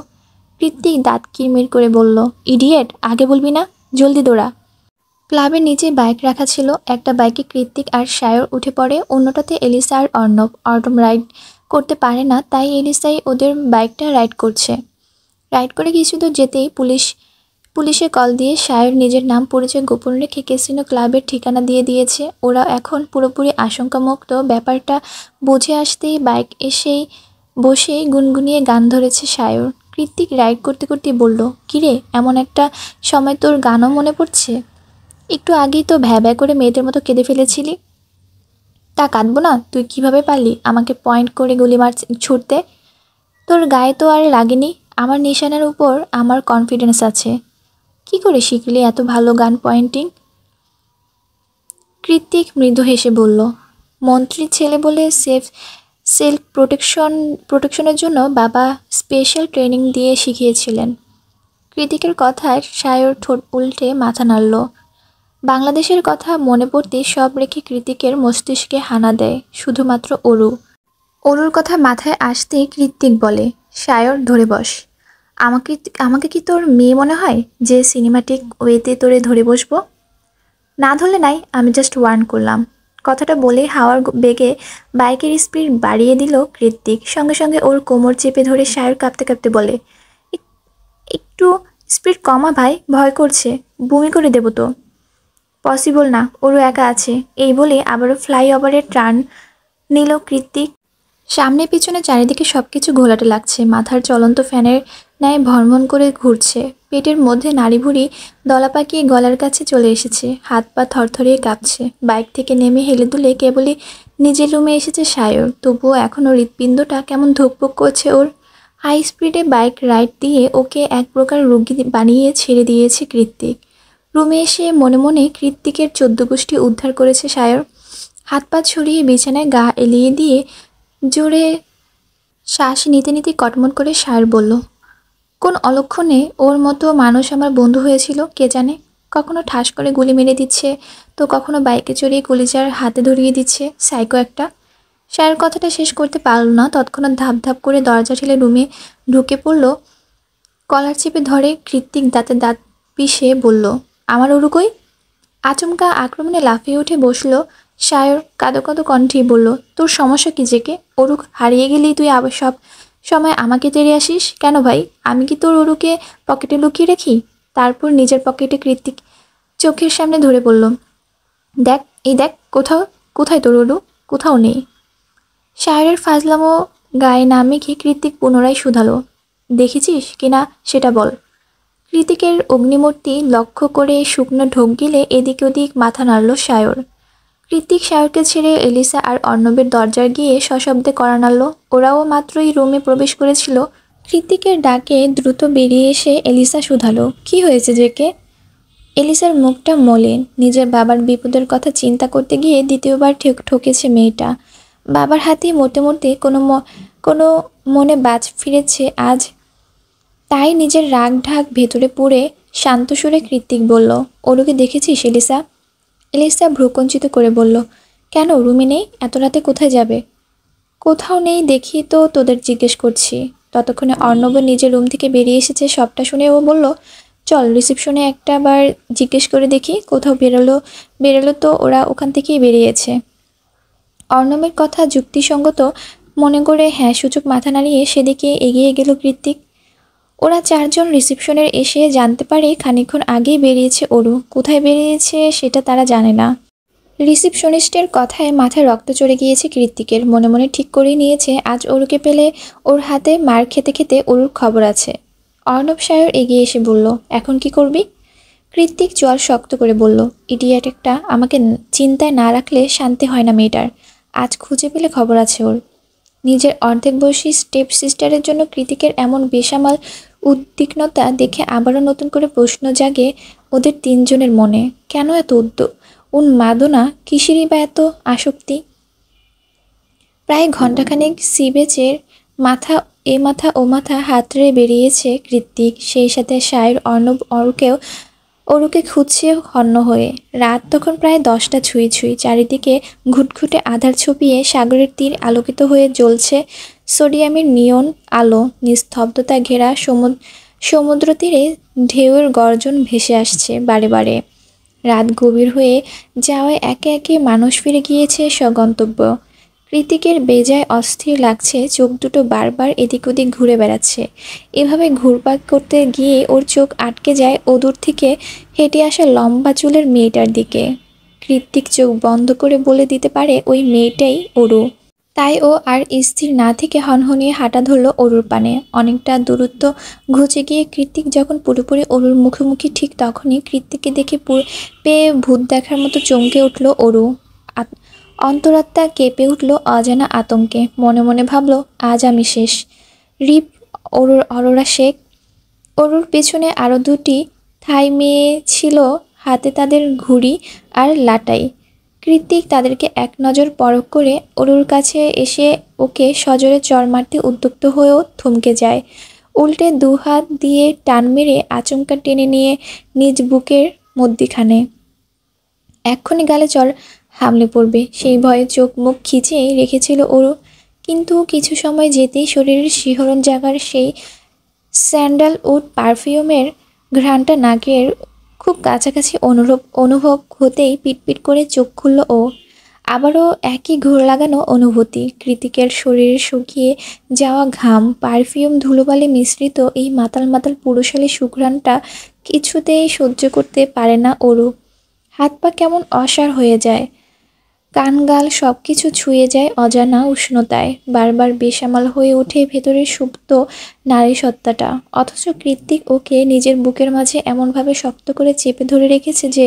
কৃতিক দাঁত কিরমির করে বলল, ইডিয়েট, আগে বলবি না, জলদি দৌড়া। ক্লাবের নিচে বাইক রাখা ছিল। একটা বাইকে কৃতিক আর সায়র উঠে পড়ে, অন্যটাতে এলিসা আর অর্ণব। অর্ণব রাইড করতে পারে না, তাই এলিসাই ওদের বাইকটা রাইড করছে। রাইড করে কিছু দূর যেতেই পুলিশে কল দিয়ে সায়র নিজের নাম পরিচয় গোপন রেখে ক্যাসিনো ক্লাবের ঠিকানা দিয়ে দিয়েছে। ওরা এখন পুরোপুরি আশঙ্কামুক্ত। ব্যাপারটা বুঝে আসতেই বাইক এসেই বসেই গুনগুনিয়ে গান ধরেছে সায়র। কৃতিক রাইড করতে করতে বলল, কিরে, এমন একটা সময় তোর গানও মনে পড়ছে? একটু আগেই তো ভ্যা ভ্যা করে মেয়েদের মতো কেঁদে ফেলেছিলি। তা কাঁদবো না? তুই কিভাবে পারলি আমাকে পয়েন্ট করে গুলি ছুটতে? তোর গায়ে তো আর লাগেনি। আমার নিশানার উপর আমার কনফিডেন্স আছে। কি করে শিখলি এত ভালো গান পয়েন্টিং? কৃত্তিক মৃদু হেসে বলল, মন্ত্রীর ছেলে বলে সেলফ প্রোটেকশনের জন্য বাবা স্পেশাল ট্রেনিং দিয়ে শিখিয়েছিলেন। কৃতিকের কথায় সায়র ঠোঁট উল্টে মাথা নাড়ল। বাংলাদেশের কথা মনে পড়তেই সব রেখে কৃতিকের মস্তিষ্কে হানা দেয় শুধুমাত্র অরু। অরুর কথা মাথায় আসতেই কৃত্তিক বলে, সায়র ধরে বস। আমাকে আমাকে কি তোর মেয়ে মনে হয় যে সিনেমাটিক ওয়েতে তোরে ধরে বসবো? না ধরলে নাই, আমি জাস্ট ওয়ার্ন করলাম। কথাটা বলে হাওয়ার বেগে বাইকের স্পিড বাড়িয়ে দিল কৃত্তিক। সঙ্গে সঙ্গে ওর কোমর চেপে ধরে সায়র কাঁপতে কাঁপতে বলে, একটু স্পিড কমা ভাই, ভয় করছে, বমি করে দেবো তো। পসিবল না, ওরও একা আছে। এই বলে আবারও ফ্লাইওভারের টার্ন নিল কৃত্তিক। সামনে পিছনে চারিদিকে সবকিছু ঘোলাটে লাগছে, মাথার চলন্ত ফ্যানের ন্যায় ভরমন করে ঘুরছে। পেটের মধ্যে নাড়িভুড়ি দলা পাকিয়ে গলার কাছে চলে এসেছে, হাত পা থরথরিয়ে কাঁপছে। বাইক থেকে নেমে হেলে দুলে কেবলই নিজের রুমে এসেছে সায়র, তবুও এখনও হৃৎপিণ্ডটা কেমন ধুকপুক করছে ওর। হাই স্পিডে বাইক রাইড দিয়ে ওকে এক প্রকার রোগী বানিয়ে ছেড়ে দিয়েছে কৃত্তিক। রুমে এসে মনে মনে কৃত্তিকের 14 গোষ্ঠী উদ্ধার করেছে সায়র। হাত পা ছড়িয়ে বিছানায় গা এলিয়ে দিয়ে জোরে শ্বাস নিতে নিতে কটমট করে সায়র বলল, কোন অলক্ষণে ওর মতো মানুষ আমার বন্ধু হয়েছিল কে জানে। কখনো ঠাস করে গুলি মেরে দিচ্ছে, তো কখনো বাইকে চড়িয়ে কলিজার হাতে ধরিয়ে দিচ্ছে, সাইকো একটা। সায়র কথাটা শেষ করতে পারল না, তৎক্ষণাৎ ধাপ ধাপ করে দরজা ঠেলে রুমে ঢুকে পড়ল। কলার চেপে ধরে কৃত্তিক দাঁতে দাঁত পিষে বলল, আমার অরু কই? আচমকা আক্রমণে লাফিয়ে উঠে বসল সায়র, কাঁদো কাঁদো কণ্ঠেই বলল, তোর সমস্যা কি জেকে? অরু হারিয়ে গেলেই তুই আবার সব সময় আমাকে তেড়ে আসিস কেন ভাই? আমি কি তোর অরুকে পকেটে লুকিয়ে রাখি? তারপর নিজের পকেটে কৃত্তিক চোখের সামনে ধরে বলল, দেখ, এই দেখ, কোথায় তোর অরু? কোথাও নেই। সায়রের ফাজলামো গায়ে না মেখে কৃত্তিক পুনরায় শুধালো, দেখেছিস কিনা সেটা বল। কৃতিকের অগ্নিমূর্তি লক্ষ্য করে শুকনো ঢোক গিলে এদিক ওদিক মাথা নাড়ল সায়র। কৃত্তিক সায়রকে ছেড়ে এলিসা আর অর্ণবের দরজায় গিয়ে সশব্দে কড়া নাড়ল। ওরাও মাত্রই রুমে প্রবেশ করেছিল। কৃত্তিকের ডাকে দ্রুত বেরিয়ে এসে এলিসা শুধালো, কি হয়েছে জেকে? এলিসার মুখটা মলিন, নিজের বাবার বিপদের কথা চিন্তা করতে গিয়ে দ্বিতীয়বার ঠকেছে মেয়েটা। বাবার হাতে মরতে মরতে কোনো মনে বাজ ফিরেছে আজ, তাই নিজের রাগ ঢাক ভেতরে পুরে শান্ত সুরে কৃত্তিক বলল, ওরুকে দেখেছিস এলিসা? এলিসা ভ্রুকুঞ্চিত করে বলল, কেন, রুমে নেই? এত রাতে কোথায় যাবে? কোথাও নেই দেখি তো তোদের জিজ্ঞেস করছি। ততক্ষণে অর্ণব নিজের রুম থেকে বেরিয়ে এসেছে। সবটা শুনে ও বলল, চল রিসেপশনে একটা বার জিজ্ঞেস করে দেখি, কোথাও বেরোলো তো ওরা ওখান থেকেই বেরিয়েছে। অর্ণবের কথা যুক্তিসঙ্গত মনে করে হ্যাঁ সূচক মাথা নাড়িয়ে সেদিকে এগিয়ে গেল কৃত্তিক। ওরা চারজন রিসেপশনের এসে জানতে পারে খানিকক্ষণ আগেই বেরিয়েছে অরু। কোথায় বেরিয়েছে সেটা তারা জানে না। রিসেপশনিস্টের কথায় মাথায় রক্ত চড়ে গিয়েছে কৃত্তিকের। মনে মনে ঠিক করেই নিয়েছে আজ অরুকে পেলে ওর হাতে মার খেতে খেতে অরুর খবর আছে। অর্ণব সায়র এগিয়ে এসে বলল, এখন কি করবি? কৃত্তিক চোয়াল শক্ত করে বলল, ইডিয়েট একটা, আমাকে চিন্তায় না রাখলে শান্তি হয় না মেয়েটার। আজ খুঁজে পেলে খবর আছে ওর। নিজের অর্ধেক বয়সী স্টেপ সিস্টারের জন্য কৃতিকের এমন বেসামাল উদ্বিগ্নতা দেখে আবারও নতুন করে প্রশ্ন জাগে ওদের তিনজনের মনে। কেন এত উন্মাদনা? কিসেরই বা এত আসক্তি? প্রায় ঘণ্টাখানেক সিবেচের মাথা ও মাথা হাতড়ে বেরিয়েছে কৃত্তিক, সেই সাথে সায়র, অর্ণব, অরুকে খুঁজছে হন্য হয়ে। রাত তখন প্রায় 10টা ছুঁই ছুঁই। চারিদিকে ঘুটঘুটে আধার ছপিয়ে সাগরের তীর আলোকিত হয়ে জ্বলছে সোডিয়ামের নিয়ন আলো। নিস্তব্ধতা ঘেরা সমুদ্র তীরে ঢেউয়ের গর্জন ভেসে আসছে বারে বারে। রাত গভীর হয়ে যাওয়ায় একে একে মানুষ ফিরে গিয়েছে স্বগন্তব্য। কৃতিকের বেজায় অস্থির লাগছে, চোখ দুটো বারবার এদিক ওদিক ঘুরে বেড়াচ্ছে। এভাবে ঘুরপাক করতে গিয়ে ওর চোখ আটকে যায় অদূর থেকে হেঁটে আসা লম্বা চুলের মেয়েটার দিকে। কৃত্তিক চোখ বন্ধ করে বলে দিতে পারে ওই মেয়েটাই অরু। তাই ও আর স্থির না থেকে হনহনিয়ে হাঁটা ধরল অরুর পানে। অনেকটা দূরত্ব ঘুচে গিয়ে কৃত্তিক যখন পুরোপুরি অরুর মুখোমুখি, ঠিক তখনই কৃত্তিককে দেখে পেয়ে ভূত দেখার মতো চমকে উঠল অরু। অন্তরাত্মা কেঁপে উঠল অজানা আতঙ্কে। মনে মনে ভাবল, আজ আমি শেষ। রিপ, অরোরা শেখ। অরুর পেছনে আরও দুটি থাই মেয়ে ছিল, হাতে তাদের ঘুড়ি আর লাটাই। কৃত্তিক তাদেরকে এক নজর পরখ করে অরুর কাছে এসে ওকে সজোরে চড় মারতে উদ্যুক্ত হয়েও থমকে যায়। উল্টে দুহাত দিয়ে টান মেরে আচমকা টেনে নিয়ে নিজ বুকের মধ্যিখানে। এক্ষুনি গালে চড় হামলে পড়বে সেই ভয়ে চোখ মুখ খিচেই রেখেছিল ওরু। কিন্তু কিছু সময় যেতেই শরীরের শিহরণ জাগার সেই স্যান্ডালউড পারফিউমের ঘ্রাণটা নাকের খুব কাছাকাছি অনুভব হতেই পিটপিট করে চোখ খুলল ও। আবারও একই ঘোর লাগানো অনুভূতি। কৃতিকের শরীরে শুকিয়ে যাওয়া ঘাম, পারফিউম, ধুলোবালি মিশ্রিত এই মাতাল মাতাল পুরুষালী সুঘ্রাণটা কিছুতেই সহ্য করতে পারে না অরু। হাত পা কেমন অসাড় হয়ে যায়, কান গাল সব কিছু ছুঁয়ে যায় অজানা উষ্ণতায়। বারবার বেসামাল হয়ে ওঠে ভেতরের সুপ্ত নারী সত্তাটা। অথচ কৃত্তিক ওকে নিজের বুকের মাঝে এমনভাবে শক্ত করে চেপে ধরে রেখেছে যে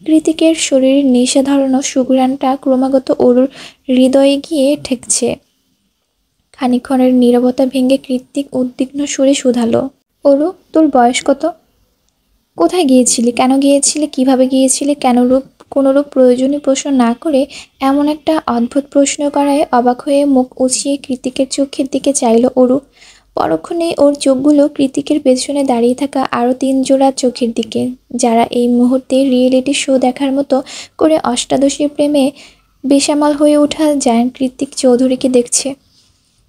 কৃতিকের শরীরের নেশা ধরানো সুঘ্রাণটা ক্রমাগত অরুর হৃদয়ে গিয়ে ঠেকছে। খানিকক্ষণের নীরবতা ভেঙে কৃত্তিক উদ্বিগ্ন সুরে শুধালো, অরু, তোর বয়স কত? কোথায় গিয়েছিলি, কেন গিয়েছিলি, কিভাবে গিয়েছিলি? কোনোরূপ প্রয়োজনীয় প্রশ্ন না করে এমন একটা অদ্ভুত প্রশ্ন করায় অবাক হয়ে মুখ উঁচিয়ে কৃতিকের চোখের দিকে চাইল অরু। পরক্ষণেই ওর চোখগুলো কৃতিকের পেছনে দাঁড়িয়ে থাকা আরও 3 জোড়া চোখের দিকে, যারা এই মুহূর্তে রিয়েলিটি শো দেখার মতো করে অষ্টাদশীর প্রেমে বেসামাল হয়ে ওঠা জায়ান্ট কৃতিক চৌধুরীকে দেখছে।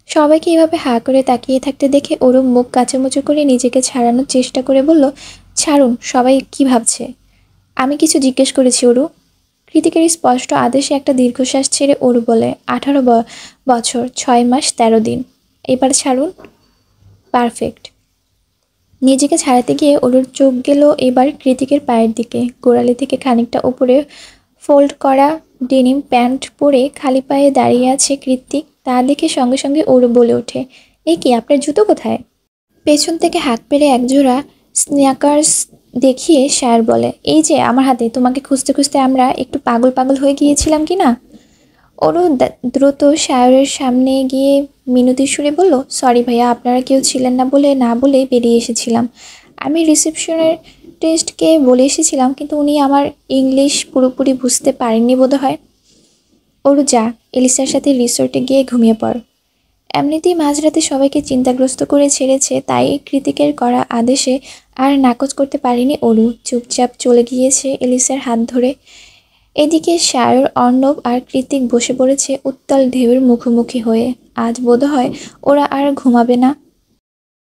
সবাইকে এভাবে হাঁ করে তাকিয়ে থাকতে দেখে ওরু মুখ কাঁচামুচো করে নিজেকে ছাড়ানোর চেষ্টা করে বলল, ছাড়ুন, সবাই কি ভাবছে? আমি কিছু জিজ্ঞেস করেছি অরু। কৃতিকের স্পষ্ট আদেশে একটা দীর্ঘশ্বাস ছেড়ে অরু বলে, 18 বছর 6 মাস 13 দিন। এবার ছাড়ুন। পারফেক্ট। নিজেকে ছাড়াতে গিয়ে অরুর চোখ গেল এবার কৃতিকের পায়ের দিকে। গোড়ালি থেকে খানিকটা উপরে ফোল্ড করা ডেনিম প্যান্ট পরে খালি পায়ে দাঁড়িয়ে আছে কৃত্তিক। তা দেখে সঙ্গে সঙ্গে অরু বলে ওঠে, এ কি, আপনার জুতো কোথায়? পেছন থেকে হাত পেরে একজোড়া স্ন্যাকার্স দেখিয়ে শায়ার বলে, এই যে আমার হাতে। তোমাকে খুঁজতে খুঁজতে আমরা একটু পাগল পাগল হয়ে গিয়েছিলাম কি না? অরু দ্রুত শায়ারের সামনে গিয়ে মিনতি সুরে বলল, সরি ভাইয়া, আপনারা কেউ ছিলেন না বলে না বলেই বেরিয়ে এসেছিলাম। আমি রিসেপশনের টেস্টকে বলে এসেছিলাম, কিন্তু উনি আমার ইংলিশ পুরোপুরি বুঝতে পারেননি বোধহয়। অরু, যা, এলিসার সাথে রিসোর্টে গিয়ে ঘুমিয়ে পড়। এমনিতেই মাঝরাতে সবাইকে চিন্তাগ্রস্ত করে ছেড়েছে, তাই কৃতিকের করা আদেশে আর নাকচ করতে পারেনি অরু। চুপচাপ চলে গিয়েছে এলিসার হাত ধরে। এদিকে শায়র, অর্ণব আর কৃতিক বসে পড়েছে উত্তাল ঢেউয়ের মুখোমুখি হয়ে। আজ বোধহয় ওরা আর ঘুমাবে না।